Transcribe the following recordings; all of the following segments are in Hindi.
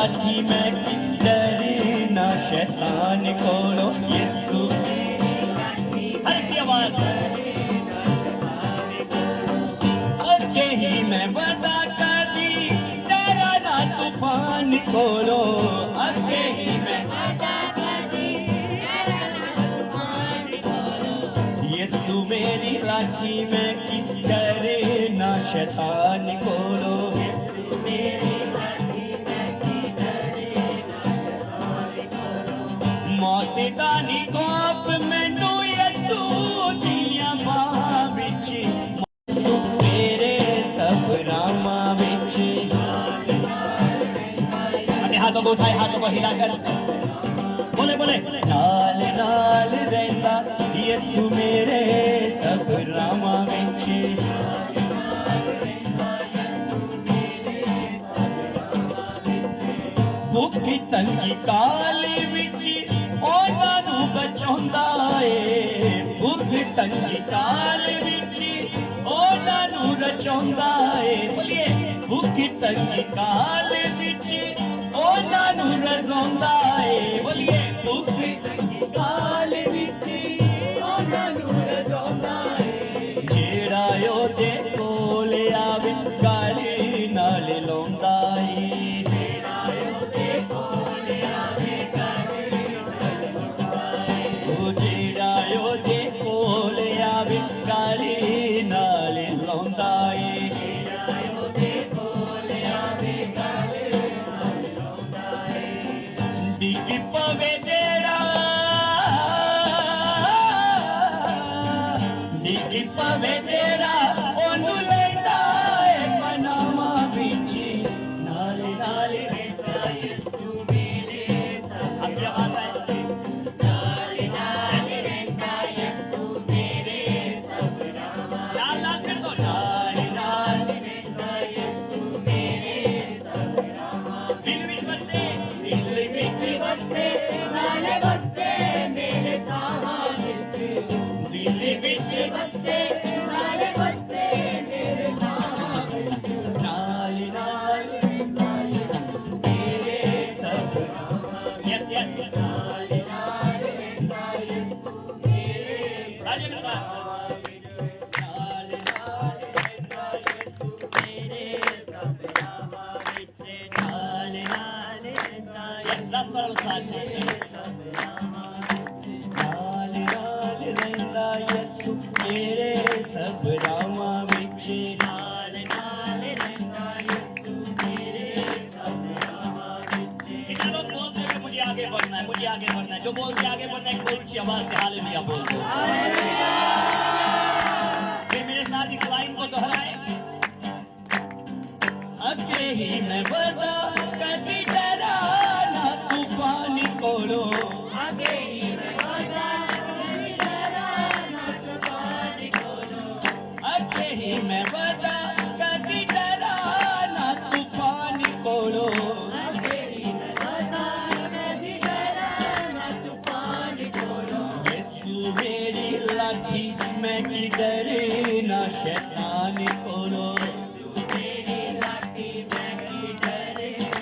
लाठी मैं की डरे ना शैतान कोलो यीशु हर की आवाज अगे ही मैं बता कदी डरा ना तूफान कोलो अगे ही मैं बता कदी डरा ना तूफान कोलो यीशु मेरी लाठी मैं की डरे ना शैतान कोलो यीशु मेरी लाठी मैं की डरे ना शैतान कोलो मौत दा निकोप मैनू यीशु दिया मां विच तू मेरे सब रामा विच अपने हाथों को उठाए हाथों को हिलाकर बोले बोले नाल नाल रहंदा यीशु मेरे सब रामा विच भुखी तंगी काली विच ਉਹਨਾਂ ਨੂੰ ਬਚਾਉਂਦਾ ਏ ਭੁੱਖ ਤੰਗੀ ਕਾਲ ਵਿੱਚ ਉਹਨਾਂ ਨੂੰ ਰਚਾਉਂਦਾ ਏ ਬੋਲੀਏ ਭੁੱਖ ਤੰਗੀ ਕਾਲ ਵਿੱਚ ਉਹਨਾਂ ਨੂੰ ਰਜ਼ਾਉਂਦਾ ਏ ਬੋਲੀਏ ਭੁੱਖ ਤੰਗੀ ਕਾਲ ਵਿੱਚ ਉਹਨਾਂ ਨੂੰ ਰਜ਼ਾਉਂਦਾ ਏ ਜਿਹੜਾ ਉਹਦੇ ਕੋਲ ਆਵੇ ਗਾਲੀ ਨਾਲ ਲਾਉਂਦਾ ਏ ਜਿਹੜਾ ਉਹਦੇ ਕੋਲ ਆਵੇ ਉਹਦੇ ਕੋਲ ਆਵੇ ਗਾਲੀ ਨਾਲ ਲਾਉਂਦਾ ਏ ਜਿਹੜਾ ਉਹਦੇ ਕੋਲ ਆਵੇ ਗਾਲੀ ਨਾਲ ਲਾਉਂਦਾ ਏ ਡਿੱਗ ਪਵੇ ਜਿਹੜਾ ਡਿੱਗ ਪਵੇ ਜਿਹੜਾ ਉਹਨੂੰ ਲੈਂਦਾ ਏ ਪਨਾਵਾਂ ਵਿੱਚ ਨਾਲ ਨਾਲ ਰਹਿੰਦਾ ਯਿਸੂ ਮੇਰੇ ਸਾਥ ਅੱਗੇ ਆਵਾਜ਼ ਆਏ मुझे आगे बढ़ना है जो बोलते आगे बढ़ना है कोई ऊंची आवाज से हालेलुया बोल दो फिर मेरे साथ इस लाइन को दोहराए अगे ही मैं बता कभी डरा ना तूफान कोलो आगे ही मैं बता कभी डरा ना तूफान कोलो आगे ही मैं बता कभी डरा ना तूफान कोलो मैं की डरे ना शैतान कोलो मेरी लाठी मैं की डरे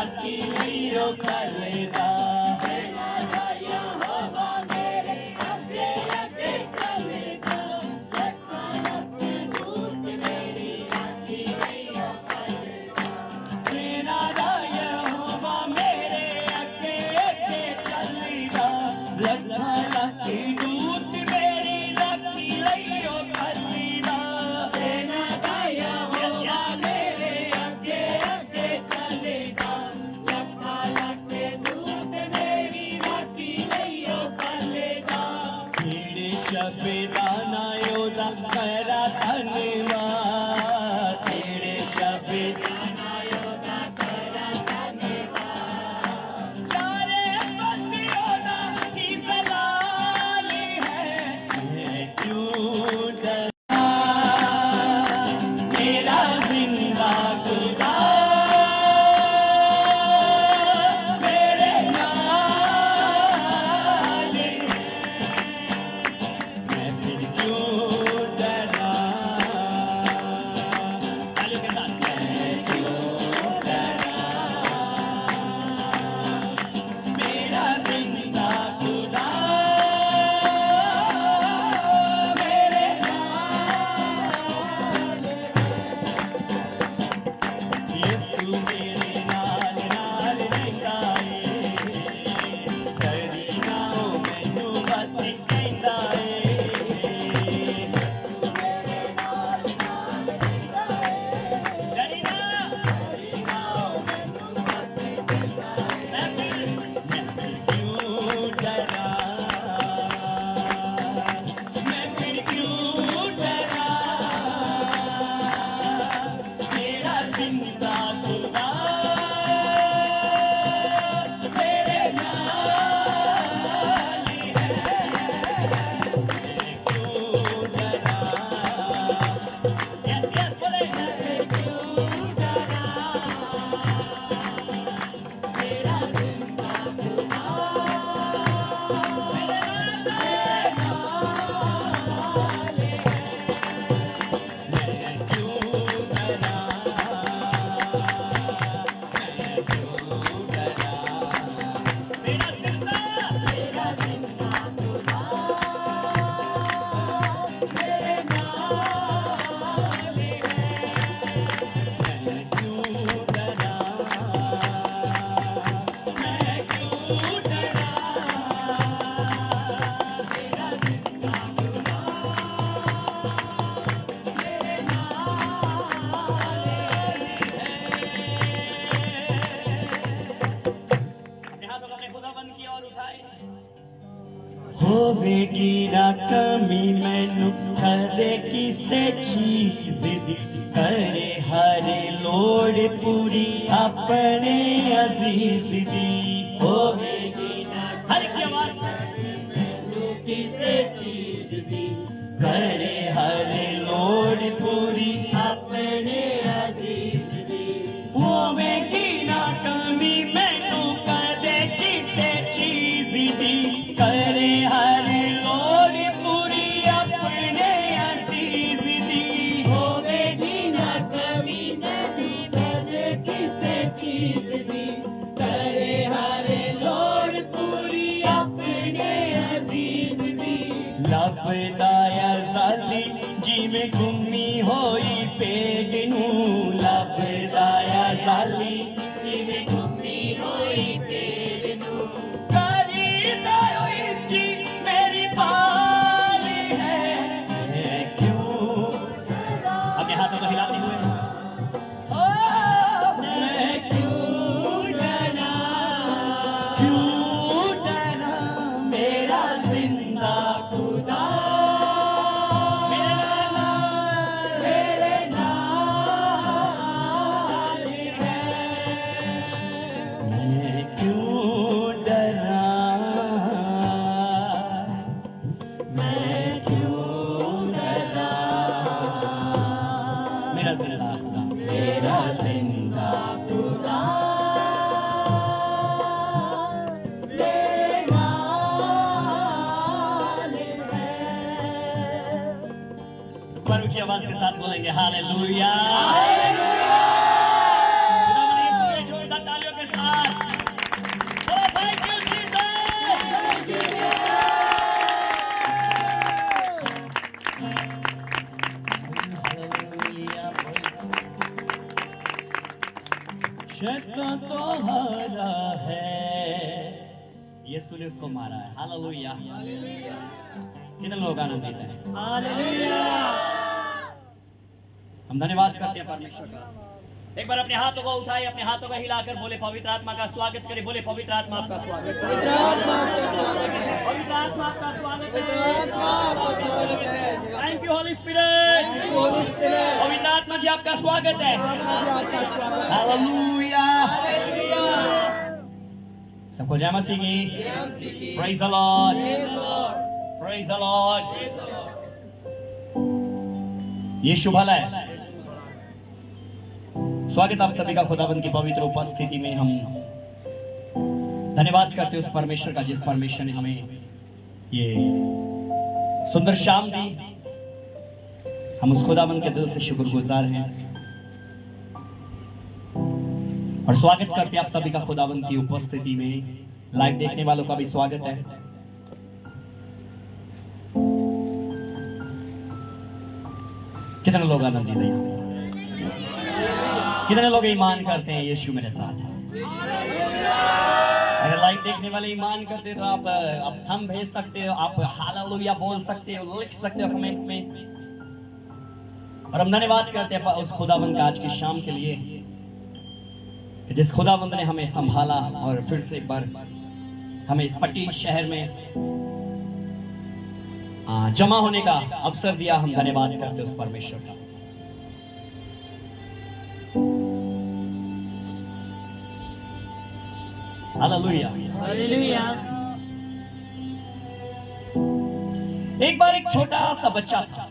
लाकी लियो कलेदा शबेदाना योदा करा धन्यवाद तेरे शबेदाना योदा करा धन्यवाद सारे बसियोदा की जलाली है मैं क्यों डरा मेरा जिंदा खुदा मेरे नाल मैं फिर क्यों डरा तालियों के साथ मैं क्यों डरा मेरा जिंदा खुदा मेरे यीशु मेरे नाल नाल रहंदा ए डरी ना हो मैनू बस कहंदा ए डरी ना मैं फिर क्यों डरा मैं फिर क्यों डरा मेरा जिंदा खुदा मेरे नाल है मैं क्यों डरा यस यस बोले मैं क्यों डरा मेरा जिंदा खुदा मेरे नाल है मैं क्यों डरा मैं क्यों डरा मेरा जिंदा खुदा मेरे नाल है मैं क्यों डरा मैं क्यों डरा मेरा जिंदा खुदा मेरे नाल है अपने हाथों को अपने खुदाबंद की ओर उठाए होवेगी ना कमी मैनू कदे किसे चीज दी करे हरे लोड़ पूरी अपने अजीज दी होवेगी ना हर की आवाज मैनू किसे चीज दी करे हरे लोड़ पूरी अपने अजीज दी होवेगी ना कमी मैनू कदे किसे चीज दी करे हरे लोड़ पूरी अपने अजीज दी होवेगी ना कमी मैनू कदे किसे चीज दी करे हरे लोड़ पूरी अपने अजीज दी लभदा आजादी जिवें घुमी होई पेट नूं लभदा आजादी जिवें घुमी होई पेट नूं करीदा होई जी मेरी बारी है मैं क्यों अपने हाथों को हिलाते हुए ओ मैं क्यों डरा मेरा जिंदा खुदा मेरे नाल है मैं क्यों डरा मैं क्यों डरा मेरा जिंदा खुदा मेरा जिंदा खुदा मेरे नाल है पर ऊंची आवाज के साथ बोलेंगे हालेलुया खुदावंद यीशु के जोरदार तालियों के साथ। Oh, thank you, शक तो हारा है, यीशु ने उसको मारा है। हालेलुया। कितने लोग आनंदित हैं? हालेलुया। हम धन्यवाद करते हैं परमेश्वर का। एक बार अपने हाथों को उठाए, अपने हाथों को हिलाकर बोले पवित्र आत्मा का स्वागत करें। बोले पवित्र आत्मा आपका स्वागत है, पवित्र आत्मा आपका स्वागत है, पवित्र आत्मा आपका स्वागत है, पवित्र आत्मा आपका स्वागत है। Thank you Holi spirit, thank you Holi spirit. पवित्र आत्मा जी आपका स्वागत है। हालेलुया। सबको जय मसीह की। Praise the lord, praise the lord. यीशु भला है। स्वागत आप सभी का खुदावंद की पवित्र उपस्थिति में। हम धन्यवाद करते हैं उस परमेश्वर का जिस परमेश्वर ने हमें ये सुंदर शाम दी। हम उस खुदावंद के दिल से शुक्रगुजार हैं और स्वागत करते हैं आप सभी का खुदावंद की उपस्थिति में। लाइव देखने वालों का भी स्वागत है। कितने लोग आनंदित हैं? कितने लोग ईमान करते हैं यीशु मेरे साथ है? अगर लाइव देखने वाले ईमान करते तो आप हम भेज सकते हो, आप हालेलुया बोल सकते हो, लिख सकते हो कमेंट में। और हम धन्यवाद करते हैं उस खुदाबंद का आज की शाम के लिए, जिस खुदाबंद ने हमें संभाला और फिर से एक बार हमें इस पट्टी शहर में जमा होने का अवसर दिया। हम धन्यवाद करते हैं उस परमेश्वर का। Hallelujah, hallelujah. एक बार एक छोटा सा बच्चा था।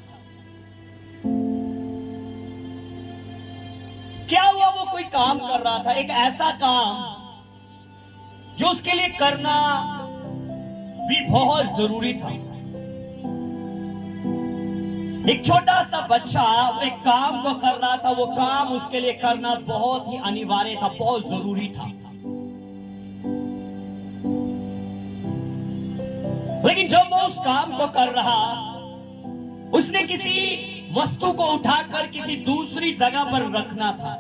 क्या हुआ, वो कोई काम कर रहा था, एक ऐसा काम जो उसके लिए करना भी बहुत जरूरी था। एक छोटा सा बच्चा एक काम को कर रहा था, वो काम उसके लिए करना बहुत ही अनिवार्य था, बहुत जरूरी था। लेकिन जब वो उस काम को कर रहा, उसने किसी वस्तु को उठाकर किसी दूसरी जगह पर रखना था।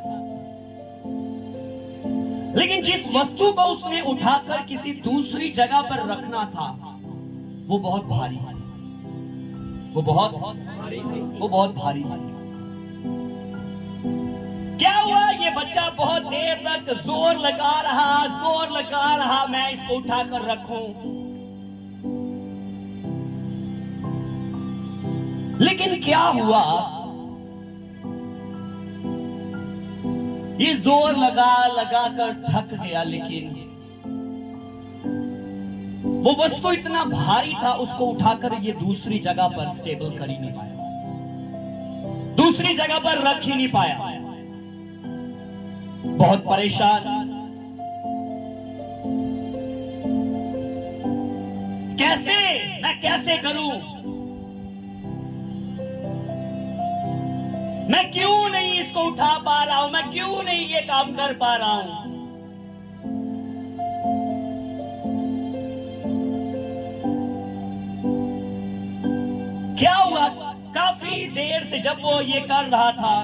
लेकिन जिस वस्तु को उसने उठाकर किसी दूसरी जगह पर रखना था, वो बहुत भारी थी। वो बहुत भारी थी। क्या हुआ, ये बच्चा बहुत देर तक जोर लगा रहा, मैं इसको उठाकर रखूं। लेकिन क्या हुआ, ये जोर लगा कर थक गया। लेकिन वो वस्तु इतना भारी था, उसको उठाकर ये दूसरी जगह पर स्टेबल कर ही नहीं पाया, दूसरी जगह पर रख ही नहीं पाया। बहुत परेशान, मैं कैसे करूं, मैं क्यों नहीं इसको उठा पा रहा हूं, मैं क्यों नहीं ये काम कर पा रहा हूं। क्या हुआ, काफी देर से जब वो ये कर रहा था,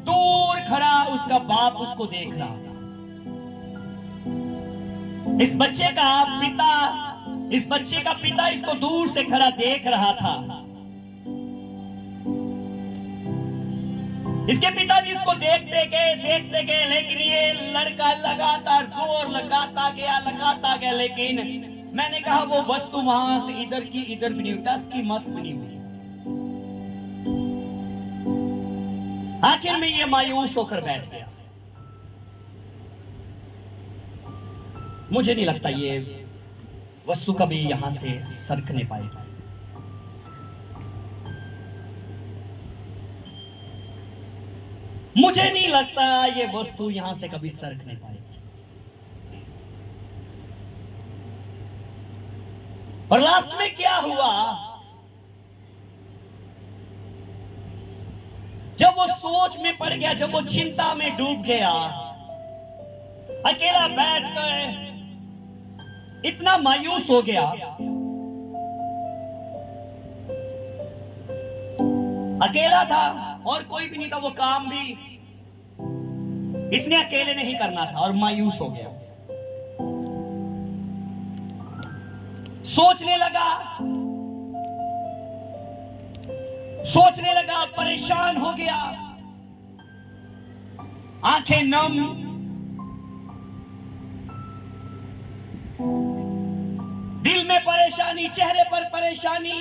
दूर खड़ा उसका बाप उसको देख रहा था। इस बच्चे का पिता इसको दूर से खड़ा देख रहा था। इसके पिताजी इसको देखते गए, लेकिन ये लड़का लगातार जोर लगाता गया। लेकिन मैंने कहा वो वस्तु वहां से इधर की इधर भी नहीं, टस की मस भी नहीं हुई। आखिर में ये मायूस होकर बैठ गया। मुझे नहीं लगता ये वस्तु कभी यहां से सरकने पाएगी। मुझे नहीं लगता ये वस्तु यहां से कभी सरकने पाएगी। और लास्ट में क्या हुआ, जब वो सोच में पड़ गया, जब वो चिंता में डूब गया, अकेला बैठकर इतना मायूस हो गया, अकेला था और कोई भी नहीं था, वो काम भी इसने अकेले नहीं करना था और मायूस हो गया। सोचने लगा, परेशान हो गया, आंखें नम, दिल में परेशानी, चेहरे पर परेशानी।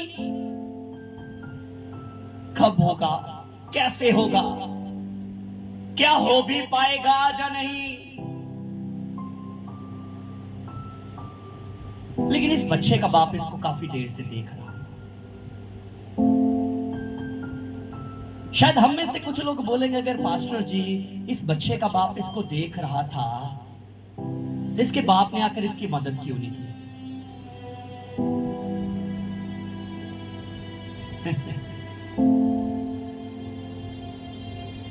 कब होगा, कैसे होगा, क्या हो भी पाएगा या नहीं। लेकिन इस बच्चे का बाप इसको काफी देर से देख रहा है। शायद हम में से कुछ लोग बोलेंगे, अगर पास्टर जी इस बच्चे का बाप इसको देख रहा था तो इसके बाप ने आकर इसकी मदद क्यों नहीं की।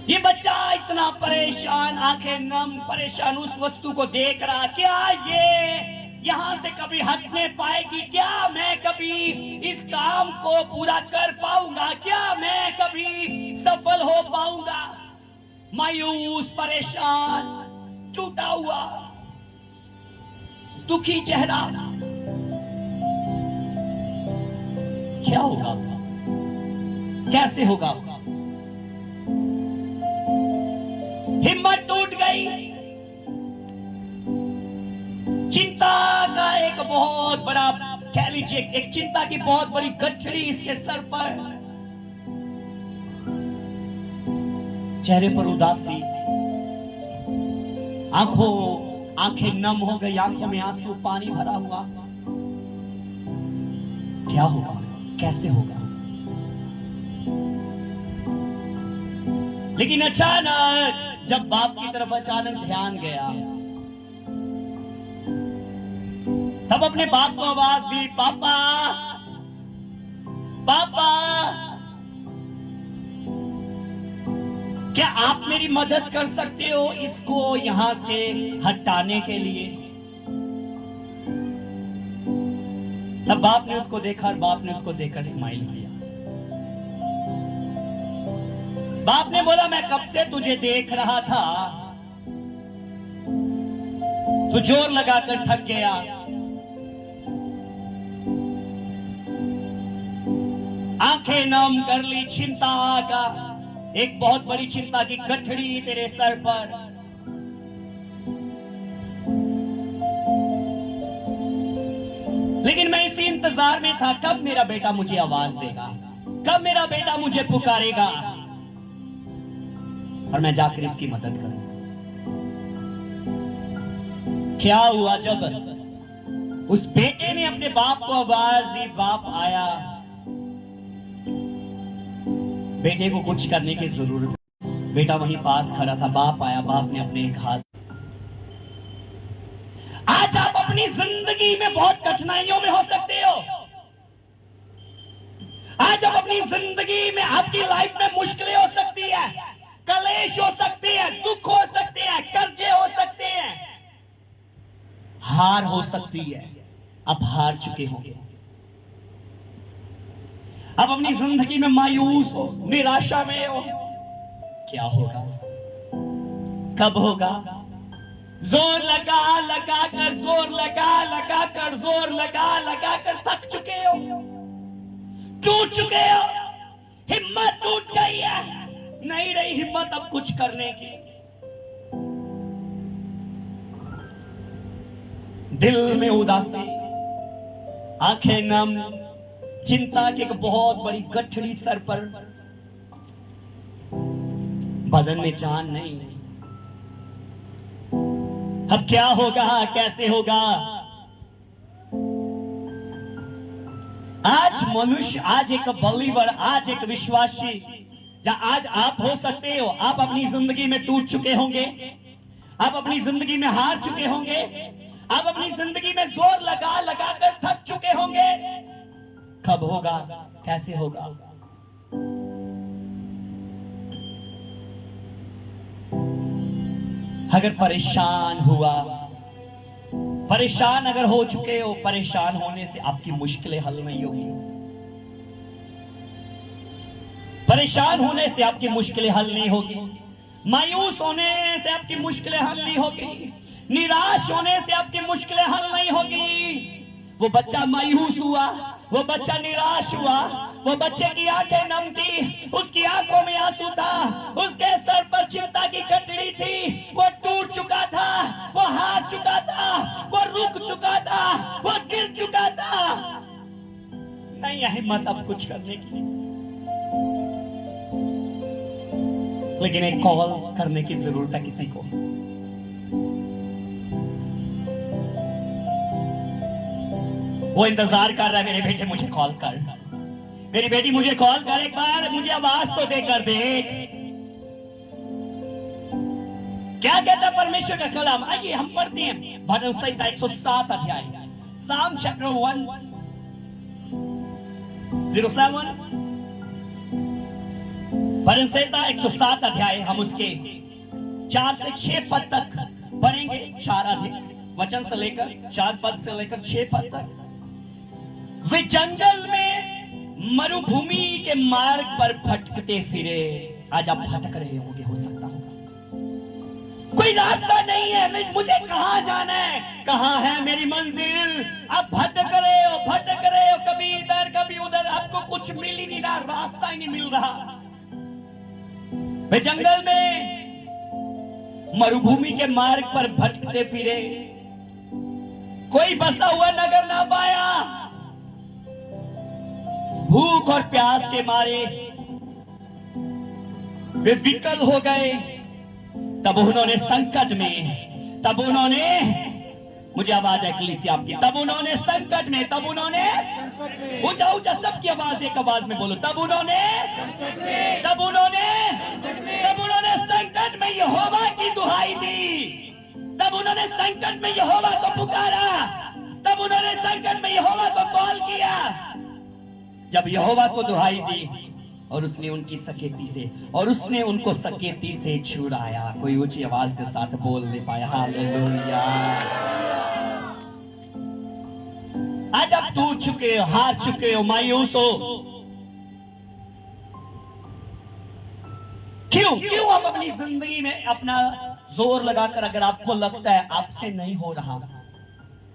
ये बच्चा इतना परेशान, आंखें नम, परेशान उस वस्तु को देख रहा, क्या ये यहां से कभी हटने पाएगी, क्या मैं कभी इस काम को पूरा कर पाऊंगा, क्या मैं कभी सफल हो पाऊंगा। मायूस, परेशान, टूटा हुआ, दुखी चेहरा। क्या होगा, कैसे होगा। हिम्मत टूट गई। चिंता का एक बहुत बड़ा, कह लीजिए एक चिंता की बहुत बड़ी गठरी इसके सर पर। चेहरे पर उदासी, आंखें नम हो गई, आंखों में आंसू, पानी भरा हुआ। क्या होगा, कैसे होगा। लेकिन अचानक जब बाप की तरफ अचानक ध्यान गया, तब अपने बाप को आवाज दी, पापा, पापा, क्या आप मेरी मदद कर सकते हो इसको यहां से हटाने के लिए। तब बाप ने उसको देखा और बाप ने उसको देखकर स्माइल किया। बाप ने बोला, मैं कब से तुझे देख रहा था, तू जोर लगाकर थक गया, आंखें नम कर ली। चिंता का एक बहुत बड़ी चिंता की गठड़ी तेरे सर पर। लेकिन मैं इसी इंतजार में था, कब मेरा बेटा मुझे आवाज देगा, कब मेरा बेटा मुझे पुकारेगा और मैं जाकर इसकी मदद करूं। क्या हुआ, जब उस बेटे ने अपने बाप को आवाज दी, बाप आया। बेटे को कुछ करने की जरूरत, बेटा वहीं पास खड़ा था। बाप आया, बाप ने अपने एक हाथ। आज आप अपनी जिंदगी में बहुत कठिनाइयों में हो सकते हो। आज आप अपनी जिंदगी में, आपकी लाइफ में मुश्किलें हो सकती है, कलेश हो सकते हैं, दुख हो सकते हैं, कर्जे हो सकते हैं, हार हो सकती है। आप हार चुके होंगे। अब अपनी जिंदगी में मायूस हो, निराशा में हो। क्या होगा, कब होगा। जोर लगा लगा कर, जोर लगा लगा कर, जोर लगा लगा कर थक चुके हो, टूट चुके हो, हिम्मत टूट गई है, नहीं रही हिम्मत अब कुछ करने की। दिल में उदासी, आंखें नम, चिंता की एक बहुत बड़ी गठड़ी सर पर, बदन में जान नहीं। अब क्या होगा, कैसे होगा। आज मनुष्य, आज एक बलीवर, आज एक विश्वासी, आज आप हो सकते हो, आप अपनी जिंदगी में टूट चुके होंगे, आप अपनी जिंदगी में हार चुके होंगे, आप अपनी जिंदगी में जोर लगा लगा कर थक चुके होंगे। कब होगा, कैसे होगा। अगर परेशान हुआ, परेशान अगर हो चुके हो, परेशान होने से आपकी मुश्किलें हल नहीं होगी। परेशान होने से आपकी मुश्किलें हल नहीं होगी। मायूस होने से आपकी मुश्किलें हल नहीं होगी। निराश होने से आपकी मुश्किलें हल नहीं होगी। वो बच्चा मायूस हुआ, वो बच्चा निराश हुआ, वो बच्चे की आंखें नम थी, उसकी आंखों में आंसू था, उसके सर पर चिंता की गठरी थी, वो टूट चुका था, वो हार चुका था, वो रुक चुका था, वो गिर चुका था। नहीं है हिम्मत अब कुछ करने की, लेकिन एक कॉल करने की जरूरत है किसी को। वो इंतजार कर रहा है, मेरे बेटे मुझे कॉल कर, मेरी बेटी मुझे कॉल कर, एक बार मुझे आवाज तो देकर देख। क्या कहता परमेश्वर का कलाम? आइए हम पढ़ते हैं भजन संहिता 107 अध्याय, साम चैप्टर 107, भजन संहिता 107 अध्याय। हम उसके 4 से 6 पद तक पढ़ेंगे। 4 वचन से लेकर 4 पद से लेकर 6 पद तक। वे जंगल में मरुभूमि के मार्ग पर भटकते फिरे। आज आप भटक रहे होंगे, हो सकता होगा कोई रास्ता नहीं है, मुझे कहां जाना है, कहां है मेरी मंजिल। आप भटक रहे हो, भटक रहे हो, कभी इधर कभी उधर, आपको कुछ मिल ही नहीं रहा, रास्ता ही नहीं मिल रहा। वे जंगल में मरुभूमि के मार्ग पर भटकते फिरे, कोई बसा हुआ नगर ना पाया। भूख और प्यास के मारे वे विकल हो गए। तब उन्होंने संकट में, तब उन्होंने, मुझे आवाज है कलीसिया आपकी, तब उन्होंने संकट में, तब उन्होंने, ऊंचा ऊंचा सबकी आवाज एक आवाज में बोलो, तब उन्होंने, तब उन्होंने, तब उन्होंने संकट में यहोवा की दुहाई दी। तब उन्होंने संकट में यहोवा को पुकारा, तब उन्होंने संकट में यहोवा को कॉल किया। जब यहोवा को दुहाई दी और उसने उनकी सकेती से, और उसने उनको सकेती से छुड़ाया। कोई ऊंची आवाज के साथ बोल नहीं पाया हालेलुया। आज आप टूट चुके हो, हार चुके हो, मायूस हो। क्यों आप अपनी जिंदगी में अपना जोर लगाकर, अगर आपको लगता है आपसे नहीं हो रहा,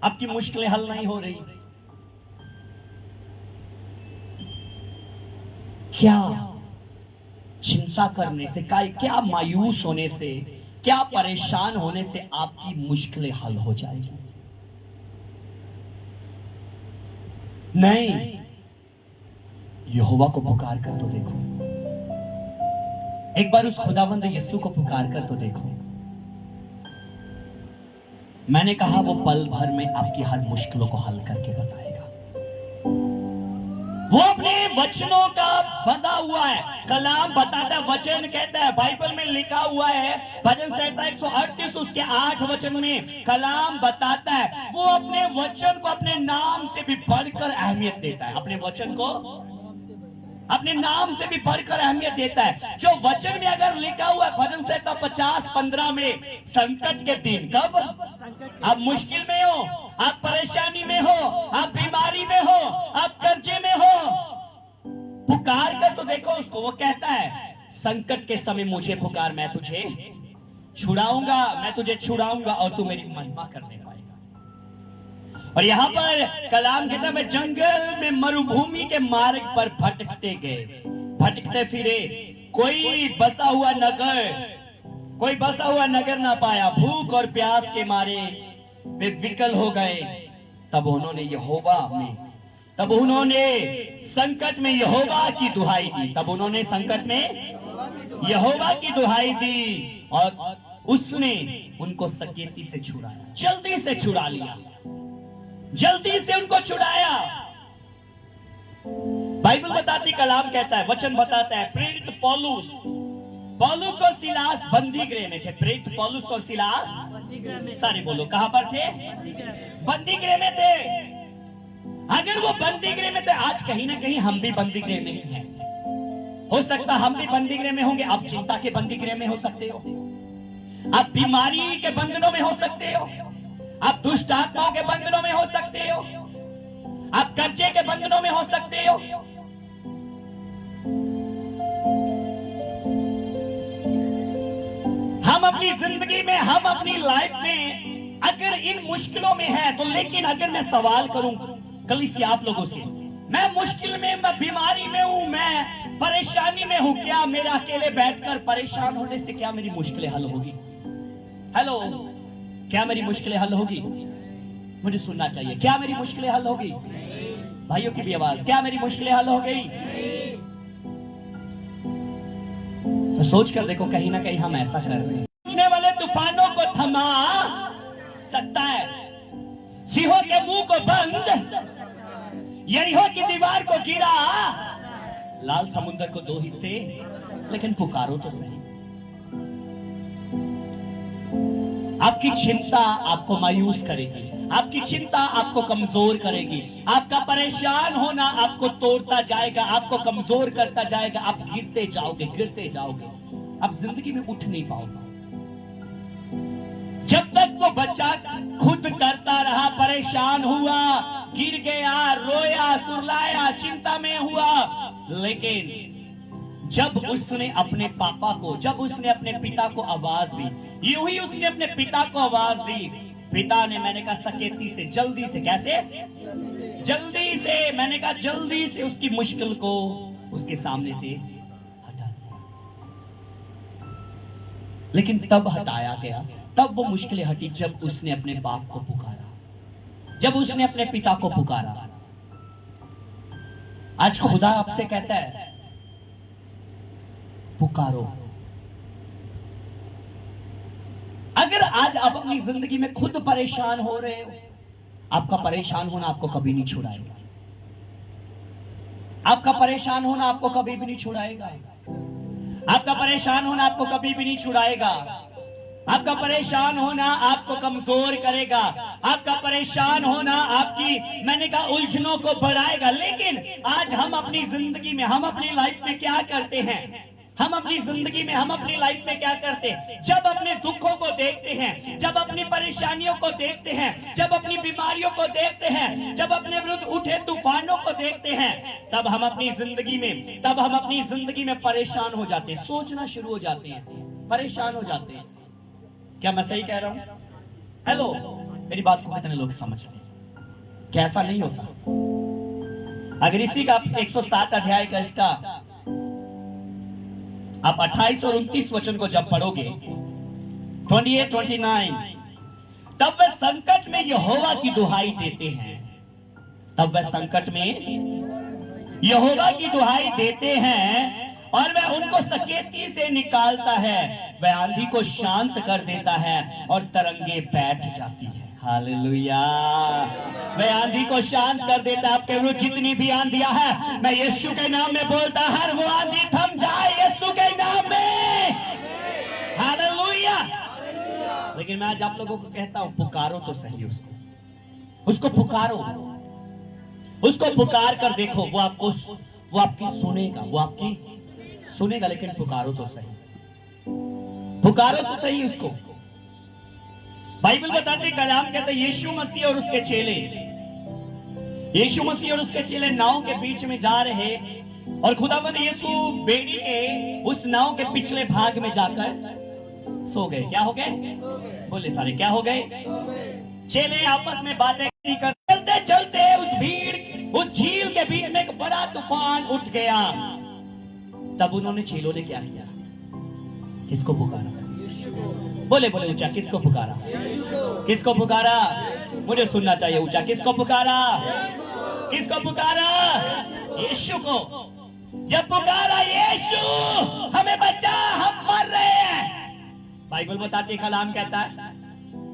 आपकी मुश्किलें हल नहीं हो रही, क्या चिंता करने से, क्या मायूस होने से, क्या परेशान होने से आपकी मुश्किलें हल हो जाएगी? नहीं, यहोवा को पुकार कर तो देखो, एक बार उस खुदावंद यीशु को पुकार कर तो देखो। मैंने कहा वो पल भर में आपकी हर मुश्किलों को हल करके बताएगा। वो अपने वचनों का बंधा हुआ है, कलाम बताता है, वचन कहता है, बाइबल में लिखा हुआ है भजन संहिता 138 उसके 8 वचन में कलाम बताता है, वो अपने वचन को अपने नाम से भी बढ़कर अहमियत देता है। अपने वचन को अपने नाम से भी बढ़कर अहमियत देता है। जो वचन में अगर लिखा हुआ है भजन संहिता 50-15 में, संकट के दिन, कब आप मुश्किल में हो, आप परेशानी में हो, आप बीमारी में हो, आप कर्जे में हो, पुकार कर तो देखो उसको। वो कहता है संकट के समय मुझे पुकार, मैं तुझे छुड़ाऊंगा, मैं तुझे छुड़ाऊंगा और तू मेरी महिमा करने पाएगा। और यहाँ पर कलाम कहता है, जंगल में मरुभूमि के मार्ग पर भटकते गए, भटकते फिरे, कोई बसा हुआ नगर ना पाया। भूख और प्यास के मारे वे विकल हो गए। तब उन्होंने संकट में यहोवा की दुहाई दी। तब उन्होंने संकट में यहोवा की दुहाई दी और उसने उनको सकेती से छुड़ाया, जल्दी से छुड़ा लिया, जल्दी से उनको छुड़ाया। बाइबल बताती, कलाम कहता है, वचन बताता है, प्रेरित पौलुस और सिलास बंदी गृह में थे। प्रेरित पौलुस और सिलास सारे बोलो कहां पर थे? बंदी गृह में थे। अगर वो बंदी गृह में थे, आज कहीं ना कहीं हम भी बंदी गृह में ही हैं। हो सकता हम भी बंदी गृह में होंगे, आप चिंता के बंदी गृह में हो सकते हो, आप बीमारी के बंधनों में हो सकते हो, आप दुष्ट आत्माओं के बंधनों में हो सकते हो, आप कर्जे के बंधनों में हो सकते हो। हम अपनी जिंदगी में, हम अपनी लाइफ में अगर इन मुश्किलों में है तो, लेकिन अगर मैं सवाल करूं कलीसिया आप लोगों से, मैं मुश्किल में, मैं बीमारी में हूं, मैं परेशानी में हूं, क्या मेरे अकेले बैठकर परेशान होने से क्या मेरी मुश्किलें हल होगी? हेलो, क्या मेरी मुश्किलें हल होगी? मुझे सुनना चाहिए, क्या मेरी मुश्किलें हल होगी? भाइयों की भी आवाज, क्या मेरी मुश्किलें हल हो गई? तो सोच कर देखो, कहीं ना कहीं हम ऐसा कर रहे हैं। उठने वाले तूफानों को थमा सकता है, सिंहों के मुंह को बंद, यरीहो की दीवार को गिरा, लाल समुद्र को दो हिस्से, लेकिन पुकारो तो सही। आपकी चिंता आपको मायूस करेगी, आपकी चिंता आपको कमजोर करेगी, आपका परेशान होना आपको तोड़ता जाएगा, आपको कमजोर करता जाएगा, आप गिरते जाओगे, गिरते जाओगे, आप जिंदगी में उठ नहीं पाओगे। जब तक वो बच्चा खुद करता रहा, परेशान हुआ, गिर गया, रोया, कुर्लाया, चिंता में हुआ, लेकिन जब उसने अपने पापा को, जब उसने अपने पिता को आवाज दी, यूं ही उसने अपने पिता को आवाज दी, पिता ने, मैंने कहा सकेती से, जल्दी से, कैसे? जल्दी से, मैंने कहा जल्दी से उसकी मुश्किल को उसके सामने से हटा दिया। लेकिन तब हटाया गया, तब वो मुश्किलें हटी जब उसने अपने बाप को पुकारा, जब उसने अपने पिता को पुकारा। आज खुदा आपसे कहता है पुकारो। अगर आज आप अपनी जिंदगी में खुद परेशान हो रहे हो, आपका परेशान होना आपको कभी नहीं छुड़ाएगा, आपका परेशान होना आपको कभी भी नहीं छुड़ाएगा, आपका परेशान होना आपको कभी भी नहीं छुड़ाएगा, आपका परेशान होना आपको कमजोर करेगा, आपका परेशान होना आपकी, मैंने कहा, उलझनों को बढ़ाएगा। लेकिन आज हम अपनी जिंदगी में, हम अपनी लाइफ में क्या करते हैं? हम अपनी जिंदगी में, हम अपनी लाइफ में क्या करते हैं? जब अपने दुखों को देखते हैं, जब अपनी परेशानियों को देखते हैं, जब अपनी बीमारियों को देखते हैं, जब अपने विरुद्ध उठे तूफानों को देखते हैं, तब हम अपनी जिंदगी में परेशान हो जाते हैं, सोचना शुरू हो जाते हैं, परेशान हो जाते हैं। क्या मैं सही कह रहा हूं? हेलो, मेरी बात को कितने लोग समझ रहे हैं? क्या ऐसा नहीं होता? अगर इसी का 107 अध्याय का इसका आप 28 और 29 वचन को जब पढ़ोगे, 28, 29, तब वे संकट में यहोवा की दुहाई देते हैं, तब वे संकट में यहोवा की दुहाई देते हैं, और वह उनको सकेती से निकालता है, वह आंधी को शांत कर देता है और तरंगे बैठ जाती है। हालेलुया। वह आंधी को शांत कर देता है। आपके विरुद्ध जितनी भी आंधियां है, मैं यीशु के नाम में बोलता, हर वो आंधी थम जाए यीशु के नाम में। हालेलुया। लेकिन मैं आज आप लोगों को कहता हूं, पुकारो तो सही उसको पुकारो, उसको पुकार कर देखो, वो आपकी सुनेगा, लेकिन पुकारो तो सही, पुकारो तो सही उसको। बाइबल बताते, कलाम कहते, यीशु मसीह और उसके चेले नाव के बीच में जा रहे, और खुदावंद यीशु बेड़ी के उस नाव के पिछले भाग में जाकर सो गए। क्या हो गए? बोले सारे, क्या हो गए? चेले आपस में बातें कर, चलते चलते उस झील के बीच में एक बड़ा तूफान उठ गया। तब उन्होंने, चेलों ने क्या किया? किसको पुकारा? बोले ऊंचा, किसको पुकारा? किसको पुकारा? मुझे सुनना चाहिए, ऊंचा, किसको पुकारा? किसको पुकारा? यीशु को। जब पुकारा, यीशु हमें बचा, हम मर रहे हैं, बाइबल बताती, कलाम कहता है,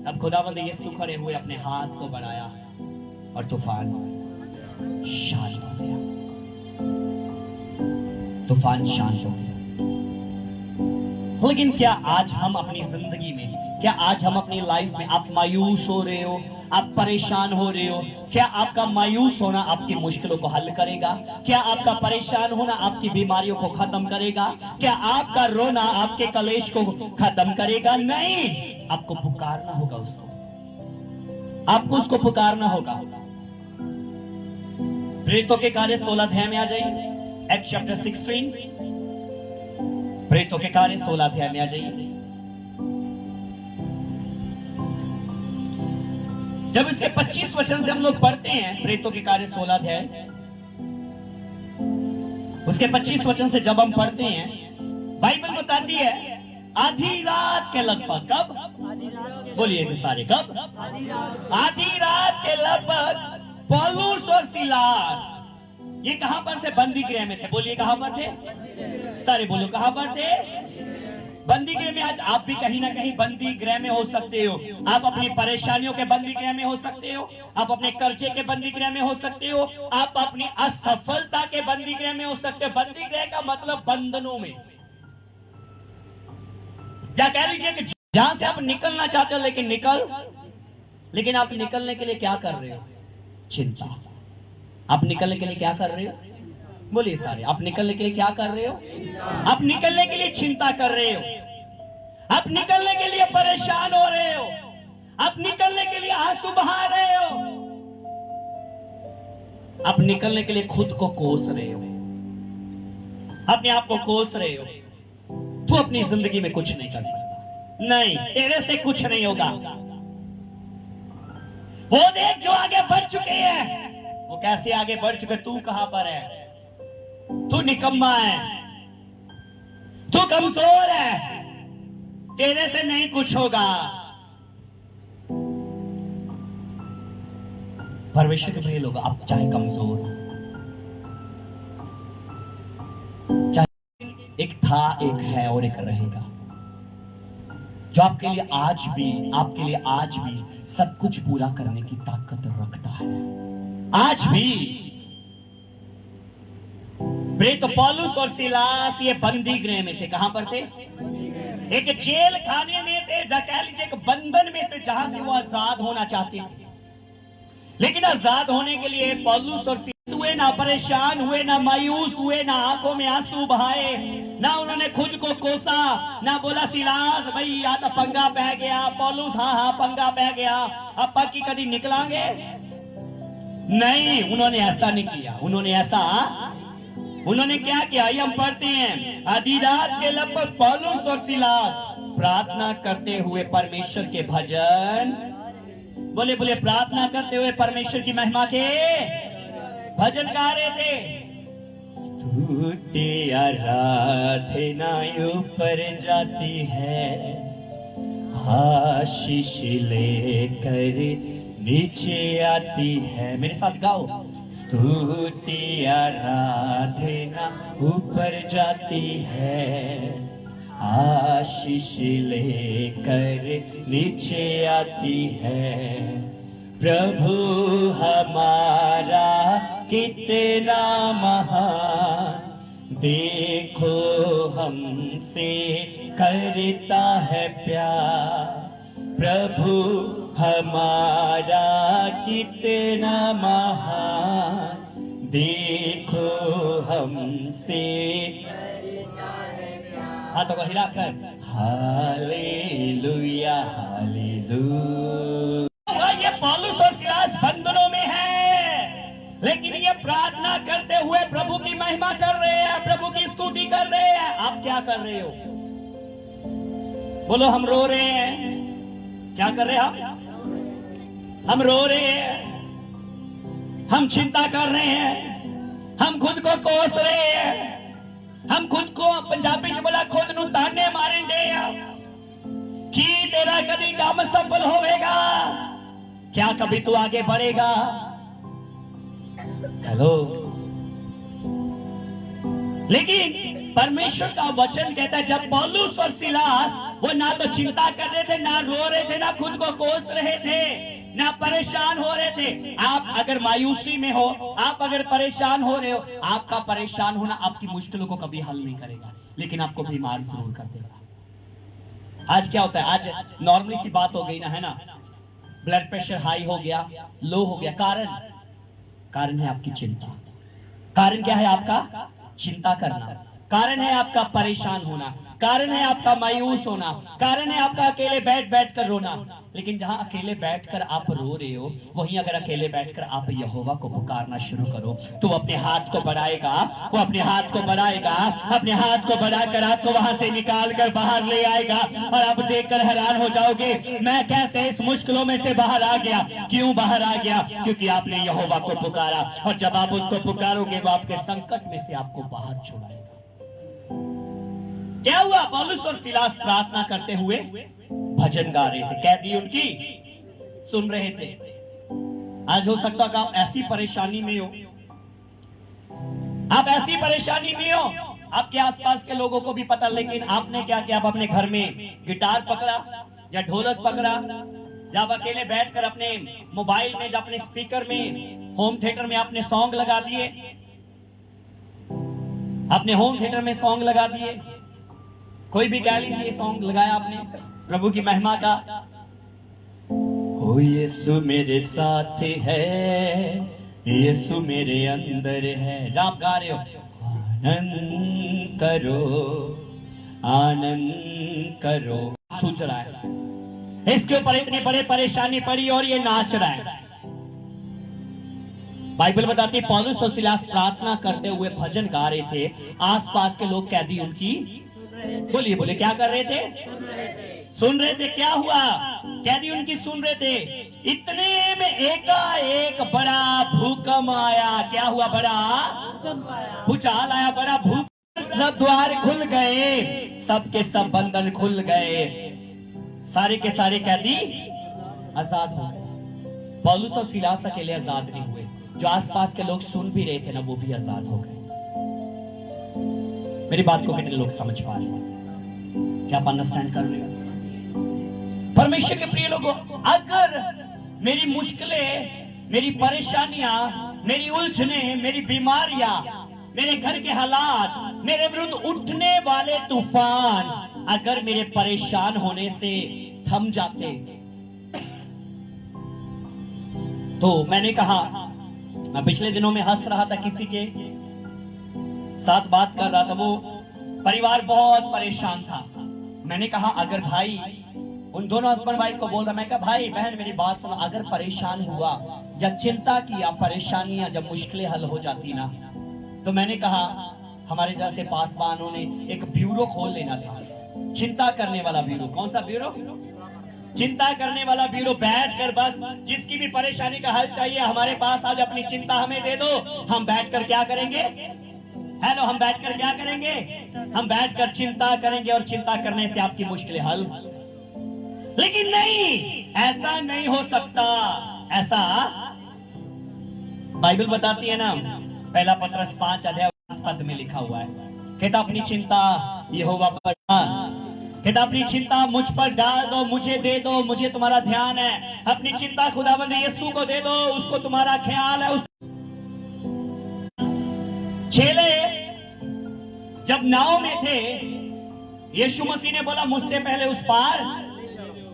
तब खुदावंद यीशु खड़े हुए अपने हाथ को बढ़ाया और तूफान शांत हो गया। तूफान शांत हो गया। लेकिन क्या आज हम अपनी जिंदगी में क्या आज हम अपनी लाइफ में आप मायूस हो रहे हो, आप परेशान हो रहे हो? क्या आपका मायूस होना आपकी मुश्किलों को हल करेगा? क्या आपका परेशान होना आपकी बीमारियों को खत्म करेगा? क्या आपका रोना आपके कलेश को खत्म करेगा? नहीं, आपको पुकारना होगा उसको, आपको उसको पुकारना होगा। प्रेरितों के कार्य 16 अध्याय में आ जाइए, एक्ट चैप्टर 16। प्रेरितों के कार्य 16 अध्याय में आ जाइए। जब इसके 25 वचन से हम लोग पढ़ते हैं, प्रेरितों के कार्य 16 अध्याय, उसके 25 वचन से जब हम पढ़ते हैं, बाइबल बताती है आधी रात के लगभग, कब बोलिए सारे, कब? आधी रात के लगभग पौलुस और सिलास, ये कहां पर थे? बंदी गृह में थे। बोलिए कहां पर थे? सारे बोलो कहां पर थे? बंदी गृह में। आज आप भी कहीं ना कहीं बंदी गृह में हो सकते हो। आप अपनी परेशानियों के बंदी गृह में हो सकते हो, आप अपने कर्जे के बंदी गृह में हो सकते हो, आप अपनी असफलता के बंदी गृह में हो सकते हो। बंदी गृह का मतलब बंधनों में, या कह लीजिए कि जहां से आप निकलना चाहते हो लेकिन आप निकलने के लिए क्या कर रहे हो? चिंता। आप निकलने के लिए क्या कर रहे हो? बोलिए सारे, आप निकलने के लिए क्या कर रहे हो? आप निकलने के लिए चिंता कर रहे हो, आप निकलने के लिए परेशान हो रहे हो, आप निकलने के लिए आंसू बहा रहे हो, आप निकलने के लिए खुद को कोस रहे हो, अपने आप को कोस रहे हो। तू अपनी जिंदगी में कुछ नहीं कर सकता, नहीं, तेरे से कुछ नहीं होगा। वो देख जो आगे बढ़ चुके हैं, वो कैसे आगे बढ़ चुके, तू कहां पर है? तू निकम्मा है, तू कमजोर है, तेरे से नहीं कुछ होगा। परमेश्वर के प्रिय लोग, आप चाहे कमजोर हो, चाहे एक था, एक है और एक रहेगा, जो आपके लिए आज भी सब कुछ पूरा करने की ताकत रखता है। आज भी प्रेरित पौलुस और सिलास ये बंदी गृह में थे। कहां पर थे? एक जेल खाने में थे, कह लीजिए एक बंधन में थे, जहां से वो आजाद होना चाहते थे। लेकिन आजाद होने के लिए पौलुस और सिलास हुए ना परेशान हुए, ना मायूस हुए, ना आंखों में आंसू बहाए, ना उन्होंने खुद को कोसा, ना बोला सिलास भाई या तो पंगा बह गया, पौलुस हाँ पंगा बह गया, अब पक्की कभी निकलांगे। नहीं, उन्होंने ऐसा नहीं किया। उन्होंने क्या किया? ये हम पढ़ते हैं, आधी रात के लगभग पौलुस और सिलास प्रार्थना करते हुए परमेश्वर के भजन, बोले प्रार्थना करते हुए परमेश्वर की महिमा के भजन गा रहे थे। स्तुति आराधना ऊपर जाती है, आशीष लेकर नीचे आती है। मेरे साथ गाओ, स्तुति आराधना ऊपर जाती है, आशीष लेकर नीचे आती है। प्रभु हमारा कितना महान, देखो हमसे करता है प्यार। प्रभु हमारा कितना महान, देखो हमसे करता है प्यार। हाथों को हिलाकर हालेलुया हालेलुया। ये पौलुस और सिलास बंधनों में है, लेकिन ये प्रार्थना करते हुए प्रभु की महिमा कर रहे हैं, प्रभु की स्तुति कर रहे हैं। आप क्या कर रहे हो? बोलो, हम रो रहे हैं। क्या कर रहे हैं? हम रो रहे हैं, हम चिंता कर रहे हैं, हम खुद को कोस रहे हैं, हम खुद को, पंजाबी में बोला, खुद नू ताने मारेंगे कि तेरा कभी काम सफल होवेगा, क्या कभी तू आगे बढ़ेगा? हेलो। लेकिन परमेश्वर का वचन कहता है, जब पौलुस और सिलास वो ना तो चिंता कर रहे थे, ना रो रहे थे, ना खुद को कोस रहे थे, ना परेशान हो रहे थे। आप अगर मायूसी में हो, आप अगर परेशान हो रहे हो, आपका परेशान होना आपकी मुश्किलों को कभी हल नहीं करेगा, लेकिन आपको बीमार जरूर कर देगा। आज क्या होता है, आज नॉर्मली सी बात हो गई ना, है ना, ब्लड प्रेशर हाई हो गया, लो हो गया। कारण है आपकी चिंता। कारण क्या है आपका? चिंता करना। कारण है आपका परेशान होना। कारण है आपका मायूस होना। कारण है आपका अकेले बैठ बैठ कर रोना। लेकिन जहां अकेले बैठकर आप रो रहे हो, वहीं अगर अकेले बैठकर आप यहोवा को पुकारना शुरू करो तो वो अपने हाथ को बढ़ाएगा, वो अपने हाथ को बढ़ाएगा, अपने हाथ को बढ़ाकर आपको वहां से निकाल कर बाहर ले आएगा। और आप देखकर हैरान हो जाओगे, मैं कैसे इस मुश्किलों में से बाहर आ गया। क्यों बाहर आ गया? क्योंकि आपने यहोवा को पुकारा। और जब आप उसको पुकारोगे, वो आपके संकट में से आपको बाहर छुड़ाएगा। क्या हुआ? पौलुस और सिलास प्रार्थना करते हुए भजन गा रहे थे, कैदी उनकी सुन रहे थे। आज हो सकता है आप ऐसी परेशानी में हो, आप ऐसी परेशानी में हो, आपके आसपास के लोगों को भी पता, लेकिन आपने क्या किया? आप अपने घर में गिटार पकड़ा या ढोलक पकड़ा, जब अकेले बैठकर अपने मोबाइल में, जब अपने स्पीकर में, होम थिएटर में आपने सॉन्ग लगा दिए, अपने होम थिएटर में सॉन्ग लगा दिए, कोई भी कह लीजिए सॉन्ग लगाया आपने प्रभु की महिमा का। ओ यीशु मेरे साथ है, यीशु मेरे अंदर है। जब आप गा रहे हो, आनंद करो, आनंद करो, सोच रहा है इसके ऊपर इतनी बड़ी परेशानी पड़ी और ये नाच रहा है। बाइबल बताती है पौलुस और सिलास प्रार्थना करते हुए भजन गा रहे थे। आसपास के लोग कैदी उनकी बोलिए बोले क्या कर रहे थे? सुन रहे थे। क्या हुआ? कैदी उनकी सुन रहे थे। इतने में एकाएक बड़ा भूकंप आया। क्या हुआ? बड़ा भूचाल आया, बड़ा भूकंप। सब द्वार खुल गए, सबके सब बंधन खुल गए, सारे के सारे कैदी आजाद हो गए। पौलुस और सिलास अकेले आजाद नहीं हुए, जो आसपास के लोग सुन भी रहे थे ना, वो भी आजाद हो गए। मेरी बात को कितने लोग समझ पा रहे हैं? क्या आप अंडरस्टैंड कर रहे हो? परमेश्वर के प्रिय लोगों, अगर मेरी मुश्किलें, मेरी परेशानियां, मेरी उलझने, मेरी बीमारियां, मेरे घर के हालात, मेरे विरुद्ध उठने वाले तूफान अगर मेरे परेशान होने से थम जाते, तो मैंने कहा, मैं पिछले दिनों में हंस रहा था, किसी के साथ बात कर रहा था, वो परिवार बहुत परेशान था। मैंने कहा अगर भाई, उन दोनों हस्बैंड वाइफ को बोल रहा, मैं कहा भाई बहन मेरी बात सुनो, अगर परेशान हुआ, जब चिंता किया, परेशानियां, जब मुश्किलें हल हो जाती ना, तो मैंने कहा हमारे जैसे पासवानों ने एक ब्यूरो खोल लेना था, चिंता करने वाला ब्यूरो। कौन सा ब्यूरो? चिंता करने वाला ब्यूरो। बैठकर बस जिसकी भी परेशानी का हल चाहिए हमारे पास आज, अपनी चिंता हमें दे दो, हम बैठकर क्या करेंगे? हेलो, हम बैठकर क्या करेंगे? हम बैठकर चिंता करेंगे और चिंता करने से आपकी मुश्किलें हल। लेकिन नहीं, ऐसा नहीं हो सकता। ऐसा बाइबल बताती है ना, पहला पत्रस 5 अध्याय पद में लिखा हुआ है, कहता अपनी चिंता यहोवा पर डाल, कहता अपनी चिंता मुझ पर डाल दो, मुझे दे दो, मुझे तुम्हारा ध्यान है। अपनी चिंता खुदावंद यीशु को दे दो, उसको तुम्हारा ख्याल है। चेले जब नाव में थे, यीशु मसीह ने बोला मुझसे पहले उस पार,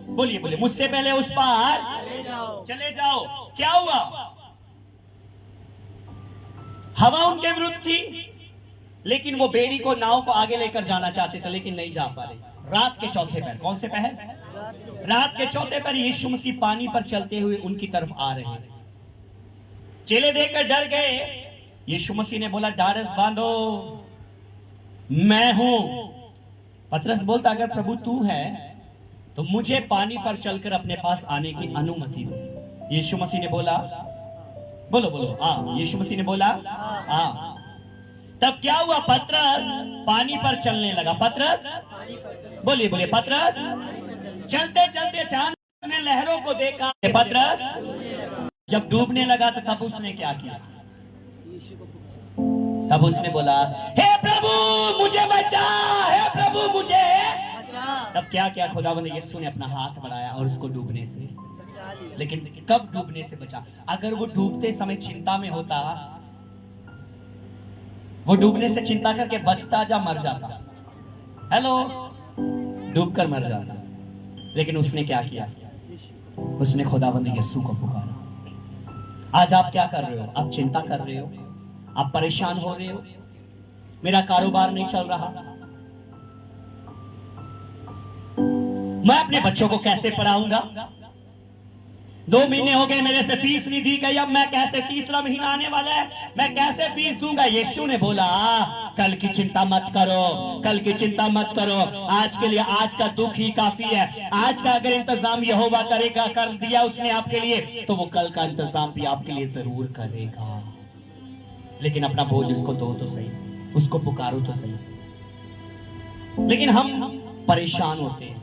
बोलिए बोलिए, मुझसे पहले उस पार चले जाओ। क्या हुआ? हवा उनके विरुद्ध थी, लेकिन वो बेड़ी को, नाव को आगे लेकर जाना चाहते थे, लेकिन नहीं जा पा रहे। रात के चौथे पहर, कौन से पहर? रात के चौथे पहर यीशु मसीह पानी पर चलते हुए उनकी तरफ आ रहे हैं। चेले देखकर डर गए। यीशु मसीह ने बोला ढाढ़स बांधो, मैं हूं। पतरस बोलता अगर प्रभु तू है तो मुझे पानी पर चलकर अपने पास आने की अनुमति दे। यीशु मसीह ने बोला, बोलो बोलो, हाँ। यीशु मसीह ने बोला हाँ। तब क्या हुआ? पतरस पानी पर चलने लगा। पतरस, बोलिए बोलिए, पतरस चलते चलते अचानक ने लहरों को देखा। पतरस जब डूबने लगा तो तब उसने क्या किया? तब उसने बोला हे प्रभु मुझे बचा, हे प्रभु मुझे बचा। तब क्या किया? खुदावंद यीशु ने अपना हाथ बढ़ाया और उसको डूबने से, लेकिन कब डूबने से बचा? अगर वो डूबते समय चिंता में होता, वो डूबने से चिंता करके बचता या मर जाता? हेलो, डूबकर मर जाता। लेकिन उसने क्या किया? उसने खुदावंद यीशु को पुकारा। आज आप क्या कर रहे हो? आप चिंता कर रहे हो, आप परेशान हो रहे हो, मेरा कारोबार नहीं चल रहा, मैं अपने बच्चों को कैसे पढ़ाऊंगा, 2 महीने हो गए मेरे से फीस नहीं दी गई, अब मैं कैसे, तीसरा महीना आने वाला है, मैं कैसे फीस दूंगा? यीशु ने बोला कल की चिंता मत करो, कल की चिंता मत करो, आज के लिए आज का दुख ही काफी है। आज का अगर इंतजाम यहोवा करेगा, कर दिया उसने आपके लिए, तो वो कल का इंतजाम भी आपके लिए जरूर करेगा। लेकिन अपना बोझ उसको दो तो सही, उसको पुकारो तो सही। लेकिन हम परेशान होते हैं,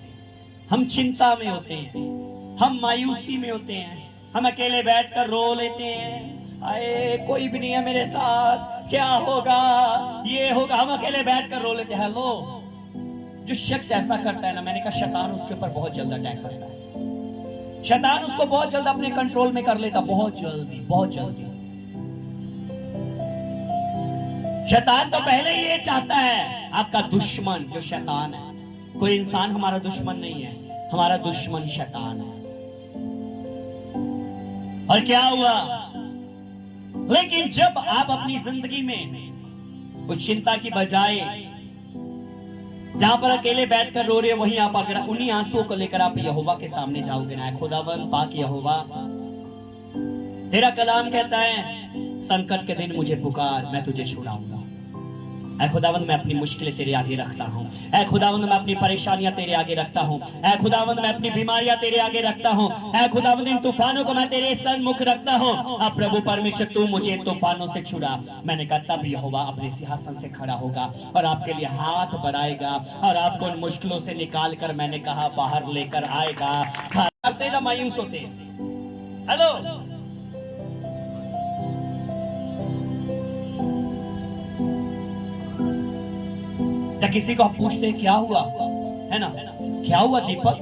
हम चिंता में होते हैं, हम मायूसी में होते हैं, हम अकेले बैठकर रो लेते हैं, आए कोई भी नहीं है मेरे साथ, क्या होगा, ये होगा, हम अकेले बैठकर रो लेते हैं। हेलो, जो शख्स ऐसा करता है ना, मैंने कहा शैतान उसके ऊपर बहुत जल्द अटैक करता है, शैतान उसको बहुत जल्द अपने कंट्रोल में कर लेता, बहुत जल्दी, बहुत जल्दी। शैतान तो पहले ही ये चाहता है, आपका दुश्मन जो शैतान है, कोई इंसान हमारा दुश्मन नहीं है, हमारा दुश्मन शैतान है। और क्या हुआ? लेकिन जब आप अपनी जिंदगी में उस चिंता की बजाय जहां पर अकेले बैठकर रो रहे हो, वहीं आप अगर उन्हीं आंसुओं को लेकर आप यहोवा के सामने जाओगे ना, खुदावन पाक यहोवा, तेरा कलाम कहता है संकट के दिन मुझे पुकार, मैं तुझे छुड़ाऊंगा। ऐ खुदावंद मैं अपनी मुश्किलें तेरे आगे रखता हूँ, ऐ खुदावंद मैं अपनी परेशानियां तेरे आगे रखता हूँ, ऐ खुदावंद मैं अपनी बीमारियां तेरे आगे रखता हूँ, ऐ खुदावंद इन तूफानों को मैं तेरे सन्मुख रखता हूँ। अब प्रभु परमेश्वर तू मुझे तूफानों से छुड़ा। मैंने कहा तब यहोवा अपने सिंहासन से खड़ा होगा और आपके लिए हाथ बढ़ाएगा और आपको उन मुश्किलों से निकाल कर, मैंने कहा, बाहर लेकर आएगा। तेरा मायूस होते, हेलो, या किसी को आप पूछते हैं क्या हुआ, है ना, क्या हुआ दीपक,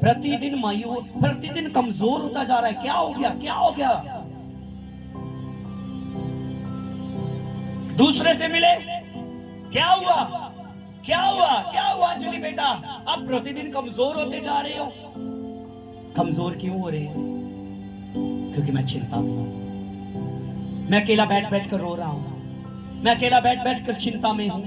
प्रतिदिन मायूस, प्रतिदिन कमजोर होता जा रहा है, क्या हो गया, क्या हो गया? दूसरे से मिले, क्या हुआ, क्या हुआ, क्या हुआ अंजलि बेटा, आप प्रतिदिन कमजोर होते जा रहे हो। कमजोर क्यों हो रहे हैं? क्योंकि मैं चिंता में हूं, मैं अकेला बैठ बैठ कर रो रहा हूं, मैं अकेला बैठ बैठ कर चिंता में हूं,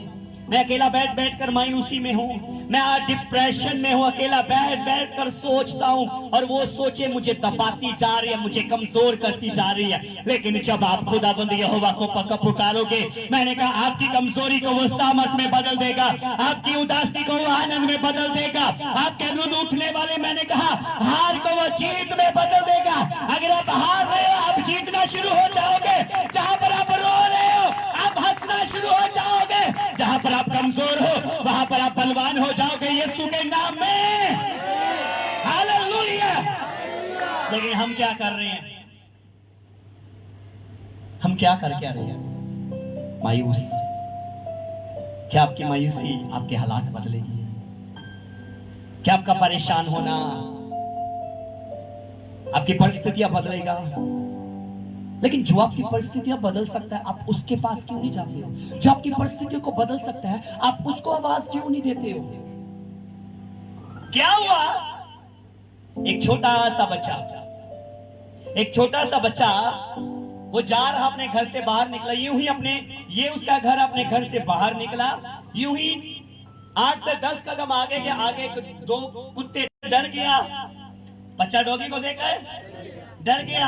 मैं अकेला बैठ बैठ कर मायूसी में हूं, मैं आज डिप्रेशन में हूं, अकेला बैठ बैठ कर सोचता हूं और वो सोचे मुझे दबाती जा रही है, मुझे कमजोर करती जा रही है। लेकिन जब आप खुदाबंद यहोवा को पुकारोगे, मैंने कहा आपकी कमजोरी को वो सामर्थ में बदल देगा, आपकी उदासी को वो आनंद में बदल देगा, आपके रुद उठने वाले, मैंने कहा, हार को वो जीत में बदल देगा। अगर आप हार रहे हो, आप जीतना शुरू हो जाओगे। जहां पर आप रो रहे हो, आप हंसना शुरू हो जाओगे। जहां पर आप कमजोर हो, वहां पर आप बलवान हो जाओगे यीशु के नाम में। हालेलुया। लेकिन हम क्या कर रहे हैं? हम क्या कर क्या रहे हैं? मायूस। क्या आपकी मायूसी आपके हालात बदलेगी? क्या आपका परेशान होना आपकी परिस्थितियां बदलेगा? लेकिन जो आपकी परिस्थितियां बदल सकता है, आप उसके पास क्यों नहीं जाते हो? जो आपकी परिस्थितियों को बदल सकता है, आप उसको आवाज क्यों नहीं देते हो? क्या हुआ? एक छोटा सा बच्चा वो जा रहा, अपने घर से बाहर निकला, यूं ही ये उसका घर, अपने घर से बाहर निकला, यूं ही 8 से 10 कदम आगे के आगे 2 कुत्ते, डर गया बच्चा, डॉगी को देखकर डर गया,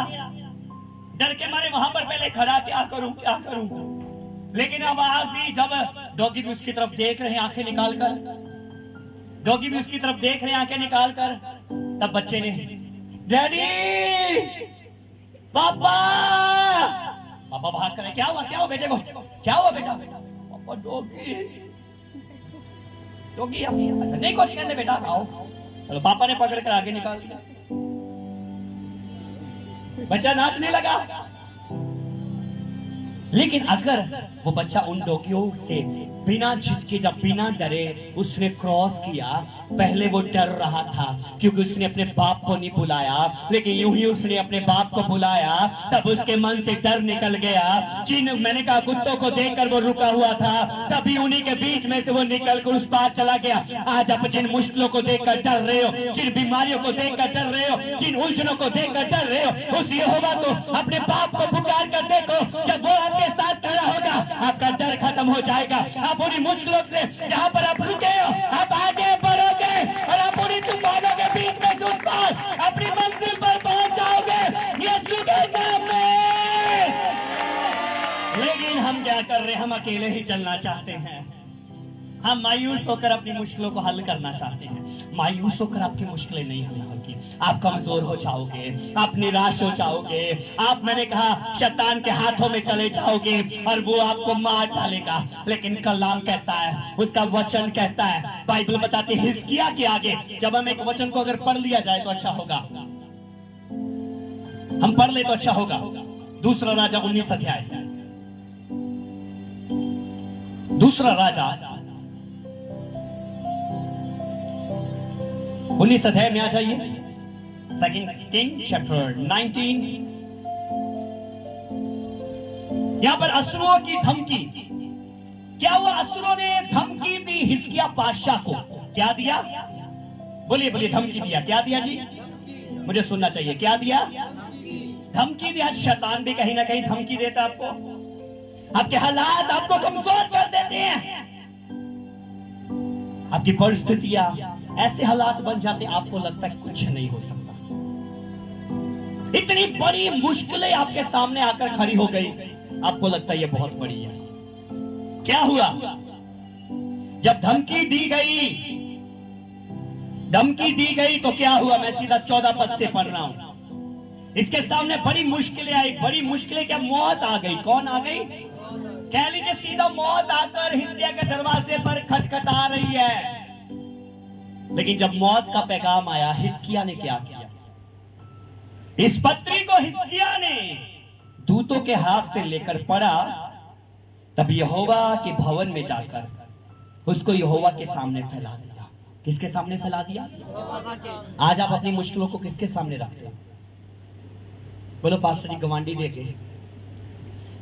डर के मारे वहां पर पहले खड़ा, क्या करूं क्या करूं। लेकिन आवाज दी, जब डॉगी भी उसकी तरफ देख रहे हैं आंखें निकालकर, डॉगी भी उसकी तरफ देख रहे हैं आंखें निकालकर, तब बच्चे ने, डैडी, पापा, पापा भाग कर, क्या हुआ बेटे को, क्या हुआ बेटा? पापा डॉगी, डॉगी अच्छा नहीं कुछ कहते बेटा, आओ। चलो पापा ने पकड़ कर आगे निकाल दिया, बच्चा नाचने लगा। लेकिन अगर वो बच्चा उन डोकियों से बिना झिझके, जब बिना डरे उसने क्रॉस किया, पहले वो डर रहा था क्योंकि उसने अपने बाप को नहीं बुलाया, लेकिन यूं ही उसने अपने बाप को बुलाया, तब उसके मन से डर निकल गया। जिन मैंने कहा कुत्तों को देखकर वो रुका हुआ था, तभी उन्हीं के बीच में से वो निकलकर उस पार चला गया। आज आप जिन मुश्किलों को देखकर डर रहे हो, जिन बीमारियों को देखकर डर रहे हो, जिन उलझनों को देखकर डर रहे हो, उस यहोवा को, अपने बाप को पुकार कर देखो। जब वो आपके साथ खड़ा होगा, आपका डर खत्म हो जाएगा। आप उन्हीं मुश्किलों से जहां पर आप रुके हो, आप आगे बढ़ोगे और आप उन्हीं तूफानों के बीच में से उस पार अपनी मंजिल पर पहुंच जाओगे, यीशु के नाम में। लेकिन हम क्या कर रहे हैं? हम अकेले ही चलना चाहते हैं। हम मायूस होकर अपनी मुश्किलों को हल करना चाहते हैं। मायूस होकर आपकी मुश्किलें नहीं हल होगी। आप कमजोर हो जाओगे, आप निराश हो जाओगे, आप, मैंने कहा, शैतान के हाथों में चले जाओगे और वो आपको मार डालेगा। लेकिन कलाम कहता है, उसका वचन कहता है, बाइबल बताती है हिजकिय्याह के आगे, जब हम एक वचन को अगर पढ़ लिया जाए तो अच्छा होगा, हम पढ़ ले तो अच्छा होगा। दूसरा राजा 19 अध्याय, दूसरा राजा 19 अध्याय में आ जाइए। Second king chapter 19। यहां पर असुरों की धमकी, क्या हुआ? असुरों ने धमकी दी हिजकिय्याह बादशाह को। क्या दिया? बोलिए बोलिए, धमकी दिया। क्या दिया जी? मुझे सुनना चाहिए। क्या दिया? धमकी दिया। शैतान भी कहीं ना कहीं धमकी देता आपको। आपके हालात आपको कमजोर कर देते हैं, आपकी परिस्थितियां ऐसे हालात बन जाते, आपको लगता है कुछ नहीं हो सकता। इतनी बड़ी मुश्किलें आपके सामने आकर खड़ी हो गई, आपको लगता है ये बहुत बड़ी है। क्या हुआ? जब धमकी दी गई तो क्या हुआ? मैं सीधा 14 पद से पढ़ रहा हूं। इसके सामने बड़ी मुश्किलें आई। बड़ी मुश्किलें क्या? मौत आ गई। कौन आ गई? कह लीजिए सीधा मौत आकर हिजकिय्याह के दरवाजे पर खटखटा रही है। लेकिन जब मौत का पैगाम आया, हिजकिय्याह ने क्या किया? इस पत्री को हिजकिय्याह ने दूतों के हाथ से लेकर पढ़ा, तब यहोवा के भवन में जाकर उसको यहोवा के सामने फैला दिया। किसके सामने फैला दिया? आज आप अपनी मुश्किलों को किसके सामने रखते हो? बोलो पास्टर जी गवांडी देके,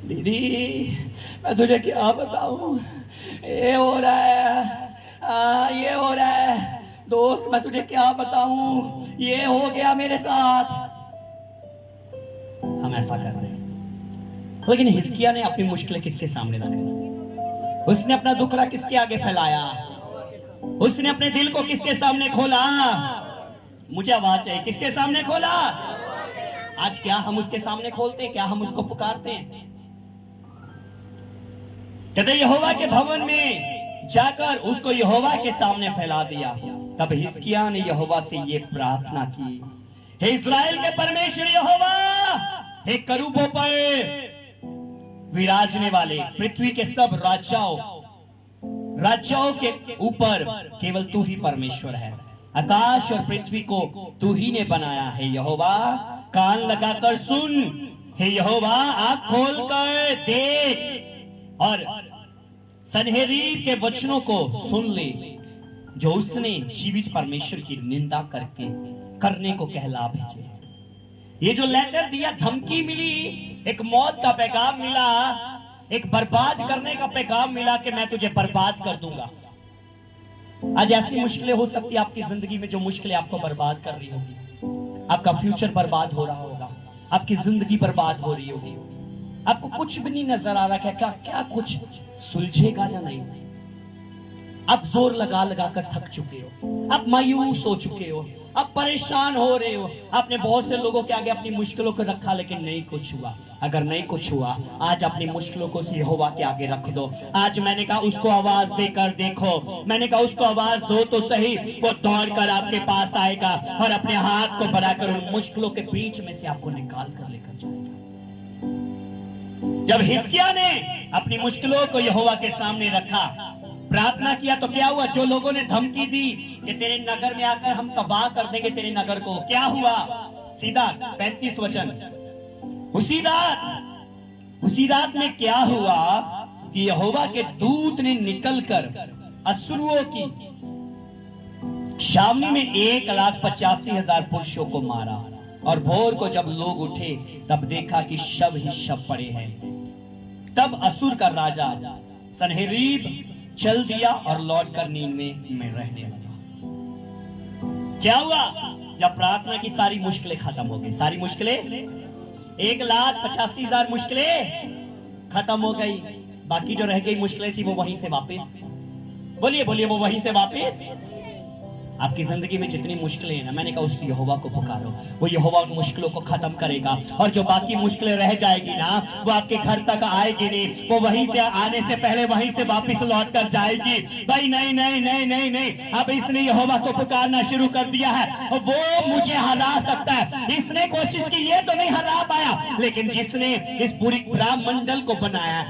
दीदी मैं तुझे क्या बताऊं, ये हो रहा है, ये हो रहा है, दोस्त मैं तुझे क्या बताऊं, ये हो गया मेरे साथ। हम ऐसा कर रहे हैं। लेकिन हिजकिय्याह ने अपनी मुश्किलें किसके सामने रखी? उसने अपना दुखड़ा किसके आगे फैलाया? उसने अपने दिल को किसके सामने खोला? मुझे आवाज चाहिए। किसके सामने खोला? आज क्या हम उसके सामने खोलते हैं? क्या हम उसको पुकारते हैं? कहते यहोवा के भवन में जाकर उसको यहोवा के सामने फैला दिया। तब हिजकिय्याह ने यहोवा से ये प्रार्थना की, हे इस्राएल के परमेश्वर यहोवा, हे करूबों पर विराजने वाले पृथ्वी के सब राज्यों के ऊपर केवल तू ही परमेश्वर है। आकाश और पृथ्वी को तू ही ने बनाया है। यहोवा कान लगाकर सुन, हे यहोवा आंख खोलकर देख और सन्हेरीब के वचनों को सुन ले, जो उसने जीवित परमेश्वर की निंदा करने को कहला भेजे। ये जो लेटर दिया, धमकी मिली, एक मौत का पैगाम मिला, एक बर्बाद करने का पैगाम मिला कि मैं तुझे बर्बाद कर दूंगा। आज ऐसी मुश्किलें हो सकती है आपकी जिंदगी में, जो मुश्किलें आपको बर्बाद कर रही होगी। आपका फ्यूचर बर्बाद हो रहा होगा, आपकी जिंदगी बर्बाद हो रही होगी, आपको कुछ भी नहीं नजर आ रहा है क्या कुछ सुलझेगा या नहीं। आप जोर लगा लगा कर थक चुके हो, आप मायूस हो चुके हो, आप परेशान हो रहे हो। आपने बहुत से लोगों के आगे अपनी मुश्किलों को रखा, लेकिन नहीं कुछ हुआ। अगर नहीं कुछ हुआ, आज अपनी मुश्किलों को यहोवा के आगे रख दो। आज मैंने कहा उसको आवाज देकर देखो, मैंने कहा उसको आवाज दो तो सही, वो दौड़कर आपके पास आएगा और अपने हाथ को बढ़ाकर उन मुश्किलों के बीच में से आपको निकाल कर लेकर जाएगा। जब हिजकिय्याह ने अपनी मुश्किलों को यहोवा के सामने रखा, प्रार्थना किया, तो क्या हुआ? जो लोगों ने धमकी दी कि तेरे नगर में आकर हम तबाह कर देंगे तेरे नगर को, क्या हुआ? सीधा 35 वचन, उसी रात उसी रात में क्या हुआ कि यहोवा के दूत ने निकलकर असुरों की छावनी में 1,85,000 पुरुषों को मारा। और भोर को जब लोग उठे तब देखा कि शव ही शव पड़े हैं। तब असुर का राजा सन्हेरीब चल दिया और लौटकर नीनवे में रहने लगा। क्या हुआ? जब प्रार्थना की सारी मुश्किलें खत्म हो गई, सारी मुश्किलें 1,85,000 मुश्किलें खत्म हो गई, बाकी जो रह गई मुश्किलें थी वो वहीं से वापस, बोलिए बोलिए, वो वहीं से वापस। आपकी जिंदगी में जितनी मुश्किलें हैं ना, मैंने कहा उस यहोवा को पुकारो, वो यहोवा उन मुश्किलों को खत्म करेगा। और जो बाकी मुश्किलें रह जाएगी ना, वो आपके घर तक आएगी नहीं, वो वहीं से आने से पहले वहीं से वापस लौट कर जाएगी। भाई नहीं नहीं नहीं नहीं नहीं, अब इसने यहोवा को पुकारना शुरू कर दिया है, वो मुझे हरा सकता है। इसने कोशिश की, ये तो नहीं हरा पाया, लेकिन जिसने इस पूरी ब्रह्मांडल को बनाया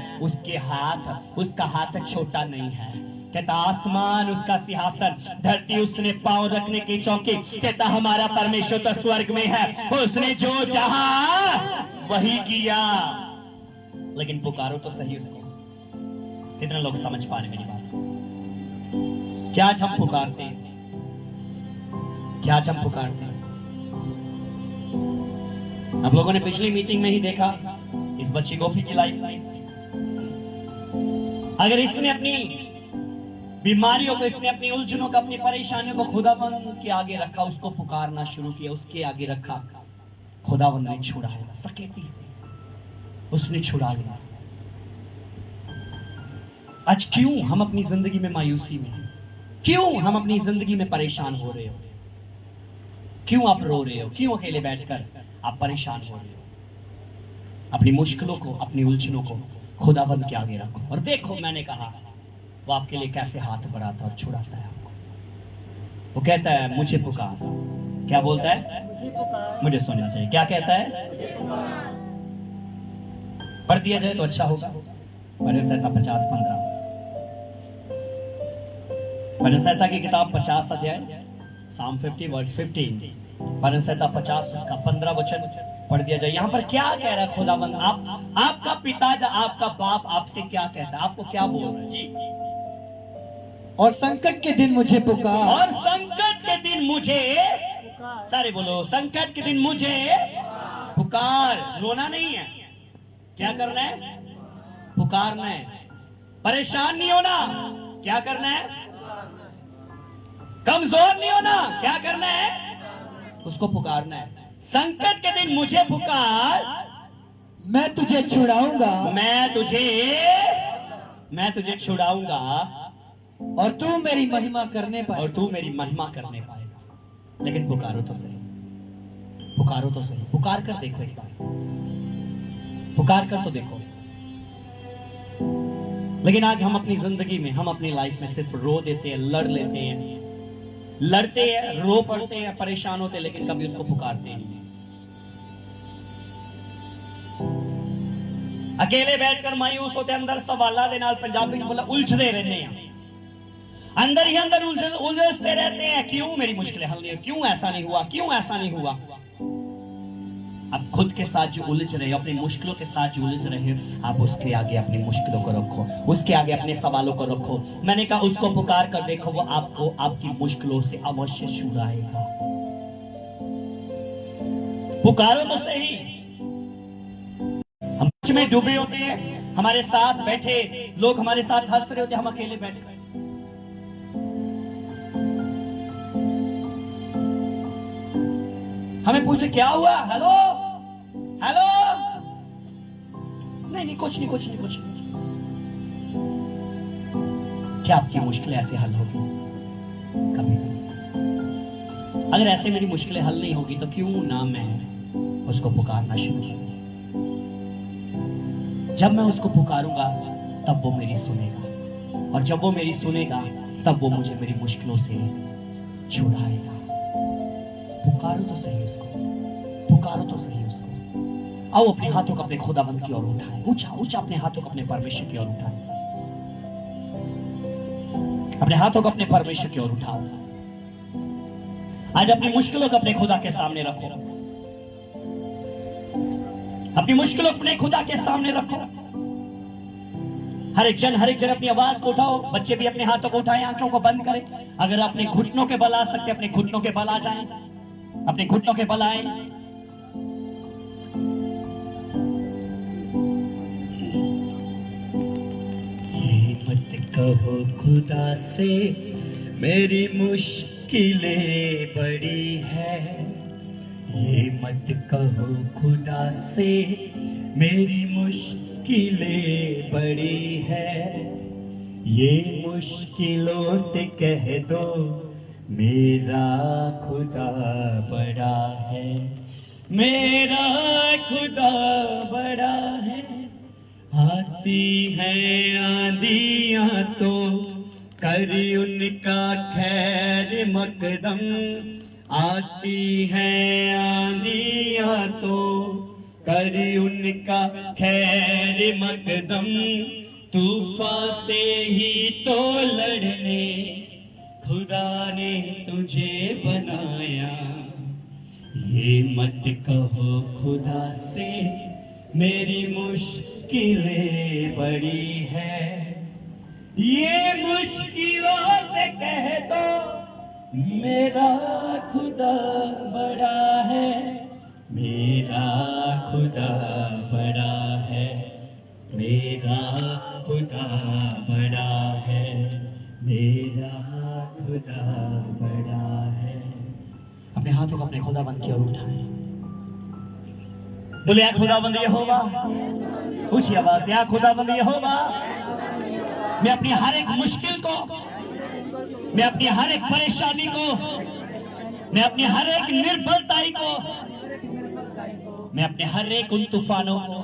उसका हाथ छोटा नहीं है। कहता आसमान उसका सिंहासन, धरती उसने पांव रखने की चौकी। कहता हमारा परमेश्वर तो स्वर्ग में है, उसने जो चाहा वही किया। लेकिन पुकारो तो सही उसको। कितने लोग समझ पा रहे मेरी बात? क्या आज हम पुकारते हैं? क्या आज हम पुकारते हैं? आप लोगों ने पिछली मीटिंग में ही देखा इस बच्ची गोपी की लाइफ। अगर इसने अपनी बीमारियों को, इसने अपनी उलझनों को, अपनी परेशानियों को खुदावंद के आगे रखा, उसको पुकारना शुरू किया, उसके आगे रखा, खुदावंद ने छुड़ाया, सकेती से उसने छुड़ा लिया। आज क्यों हम अपनी जिंदगी में मायूसी में, क्यों हम अपनी जिंदगी में परेशान हो रहे हो? क्यों आप रो रहे हो? क्यों अकेले बैठकर आप परेशान हो रहे हो? अपनी मुश्किलों को, अपनी उलझनों को खुदावंद के आगे रखो और देखो, मैंने कहा वो आपके लिए कैसे हाथ बढ़ाता और छुड़ाता है आपको। वो कहता है मुझे पुकार। क्या बोलता है? मुझे सुनना चाहिए। क्या कहता है? पढ़ दिया जाए तो अच्छा होगा। भजन संहिता 50:15, भजन संहिता की किताब 50 अध्याय, Psalm 50 verse 15, भजन संहिता 50 उसका 15 वचन पढ़ दिया जाए। यहाँ पर क्या कह रहा है खुदावंद? आपका पिता, आपका बाप आपसे क्या कहता है? आपको क्या बोल रहा है? जी। और संकट के दिन मुझे पुकार, और संकट के दिन मुझे, सारे बोलो, संकट के दिन मुझे पुकार। रोना नहीं है, क्या करना है? पुकारना है। परेशान नहीं होना, क्या करना है? कमजोर नहीं होना, क्या करना है? उसको पुकारना है। संकट के दिन मुझे पुकार, मैं तुझे छुड़ाऊंगा, मैं तुझे छुड़ाऊंगा और तू मेरी महिमा करने पाएगा, और तू मेरी महिमा करने पाएगा। लेकिन पुकारो तो सही, पुकारो तो सही, पुकार कर देखो एक बार, पुकार कर तो देखो। लेकिन आज हम अपनी जिंदगी में, हम अपनी लाइफ में सिर्फ रो देते हैं, लड़ लेते हैं, लड़ते हैं, रो पड़ते हैं, परेशान होते हैं, लेकिन कभी उसको पुकारते नहीं। अकेले बैठकर मायूस होते, अंदर सवालों दे नाल पंजाबी च बोला उलझते रहने हैं, अंदर ही अंदर उलझते रहते हैं। क्यों मेरी मुश्किलें हल नहीं हुई? क्यों ऐसा नहीं हुआ? क्यों ऐसा नहीं हुआ? अब खुद के साथ जो उलझ रहे हो, अपनी मुश्किलों के साथ जो उलझ रहे हो, आप उसके आगे अपनी मुश्किलों को रखो, उसके आगे अपने सवालों को रखो। मैंने कहा उसको पुकार कर देखो, वो आपको आपकी मुश्किलों से अवश्य छुड़ाएगा। पुकारो तो सही। हम कुछ में डूबे होते हैं, हमारे साथ बैठे लोग हमारे साथ हंस रहे होते हैं, हम अकेले बैठ गए। हमें पूछते क्या हुआ? हेलो हेलो, नहीं कुछ नहीं, कुछ नहीं, कुछ नहीं। क्या आपकी मुश्किलें ऐसे हल होगी? कभी नहीं। अगर ऐसे मेरी मुश्किलें हल नहीं होगी तो क्यों ना मैं उसको पुकारना शुरू करूं? जब मैं उसको पुकारूंगा तब वो मेरी सुनेगा, और जब वो मेरी सुनेगा तब वो मुझे मेरी मुश्किलों से छुड़ाएगा। पुकारो तो सही उसको, पुकारो तो सही उसको। आओ अपने हाथों को अपने खुदावंद की ओर उठाएं, ऊंचा अपने हाथों को अपने परमेश्वर की ओर उठाएं, अपने हाथों को अपने परमेश्वर की ओर उठाओ। आज अपनी मुश्किलों को अपने खुदा के सामने रखो। अपनी मुश्किलों अपने खुदा के सामने रखो। हर एक जन अपनी आवाज को उठाओ। बच्चे भी अपने हाथों को उठाएं, आंखों को बंद करें। अगर अपने घुटनों के बल आ सकते, अपने घुटनों के बल आ जाएं, अपने घुटनों के बल आए। ये मत कहो खुदा से मेरी मुश्किलें बड़ी है, ये मत कहो खुदा से मेरी मुश्किलें बड़ी है, ये मुश्किलों से कह दो मेरा खुदा बड़ा है, मेरा खुदा बड़ा है। आती है आंधियां तो कर उनका खैर मकदम, आती है आंधियां तो कर उनका खैर मकदम, तूफान से ही तो लड़ने खुदा ने तुझे बनाया। ये मत कहो खुदा से मेरी मुश्किलें बड़ी है, ये मुश्किलों से कह दो मेरा खुदा बड़ा है, मेरा खुदा बड़ा है, मेरा खुदा बड़ा है, मेरा खुदा बड़ा है। अपने हाथों को अपने खुदाबंद की ओर उठाएं। बोले या खुदाबंद यहोवा, ऊंची आवाज से या खुदाबंद यहोवा, मैं अपनी हर एक मुश्किल को, मैं अपनी हर एक परेशानी को, मैं अपनी हर एक निर्बलताई को, मैं अपने हर एक उन तूफानों को,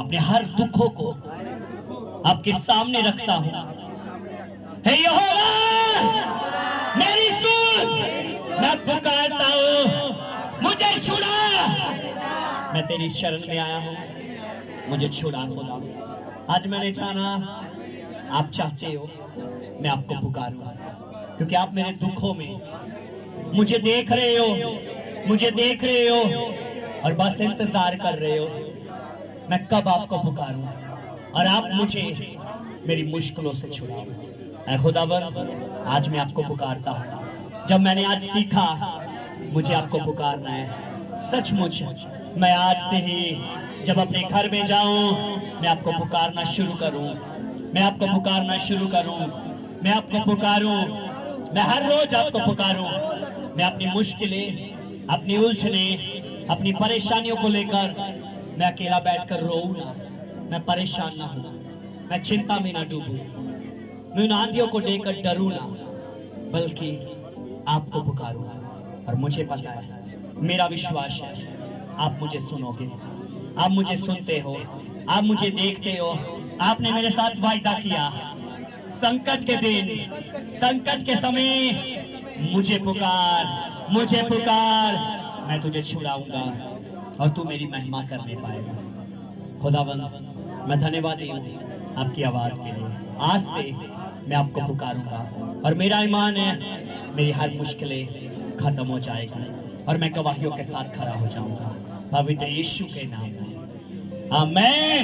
अपने हर दुखों को आपके सामने रखता हूं। हे यहोवा, मेरी सुन, मैं पुकारता हूं, मुझे छुड़ा। मैं तेरी शरण में आया हूं, मुझे छुड़ा खुदा। आज मैंने जाना आप चाहते हो मैं आपको पुकारूं, क्योंकि आप मेरे दुखों में मुझे देख रहे हो, मुझे देख रहे हो और बस इंतजार कर रहे हो मैं कब आपको पुकारूं और आप मुझे मेरी मुश्किलों से छुड़ाओ। ऐ खुदावंद, आज मैं आपको पुकारता हूं। जब मैंने आज सीखा मुझे आपको पुकारना है, सचमुच मैं आज से ही जब अपने घर में जाऊं मैं आपको पुकारना शुरू करूं, मैं आपको पुकारना शुरू करूं, मैं आपको पुकारूं, मैं हर रोज आपको पुकारूं। मैं अपनी मुश्किलें, अपनी उलझने, अपनी परेशानियों को लेकर मैं अकेला बैठकर रोऊं ना, मैं परेशान ना हूं, मैं चिंता में ना डूबूं, मैं उन आंधियों को लेकर डरूं ना, बल्कि आपको पुकारूं। और मुझे पता है, मेरा विश्वास है आप मुझे सुनोगे, आप मुझे सुनते हो, आप मुझे देखते हो। आपने मेरे साथ वायदा किया, संकट के दिन, संकट के समय मुझे पुकार, मुझे पुकार, मैं तुझे छुड़ाऊंगा और तू मेरी महिमा करने पाएगा। खुदावंद, मैं धन्यवादी हूँ आपकी आवाज के लिए। आज से मैं आपको पुकारूंगा और मेरा ईमान है मेरी हर मुश्किलें खत्म हो जाएगी और मैं गवाहियों के साथ खड़ा हो जाऊंगा, पवित्र यीशु के नाम में, आमीन।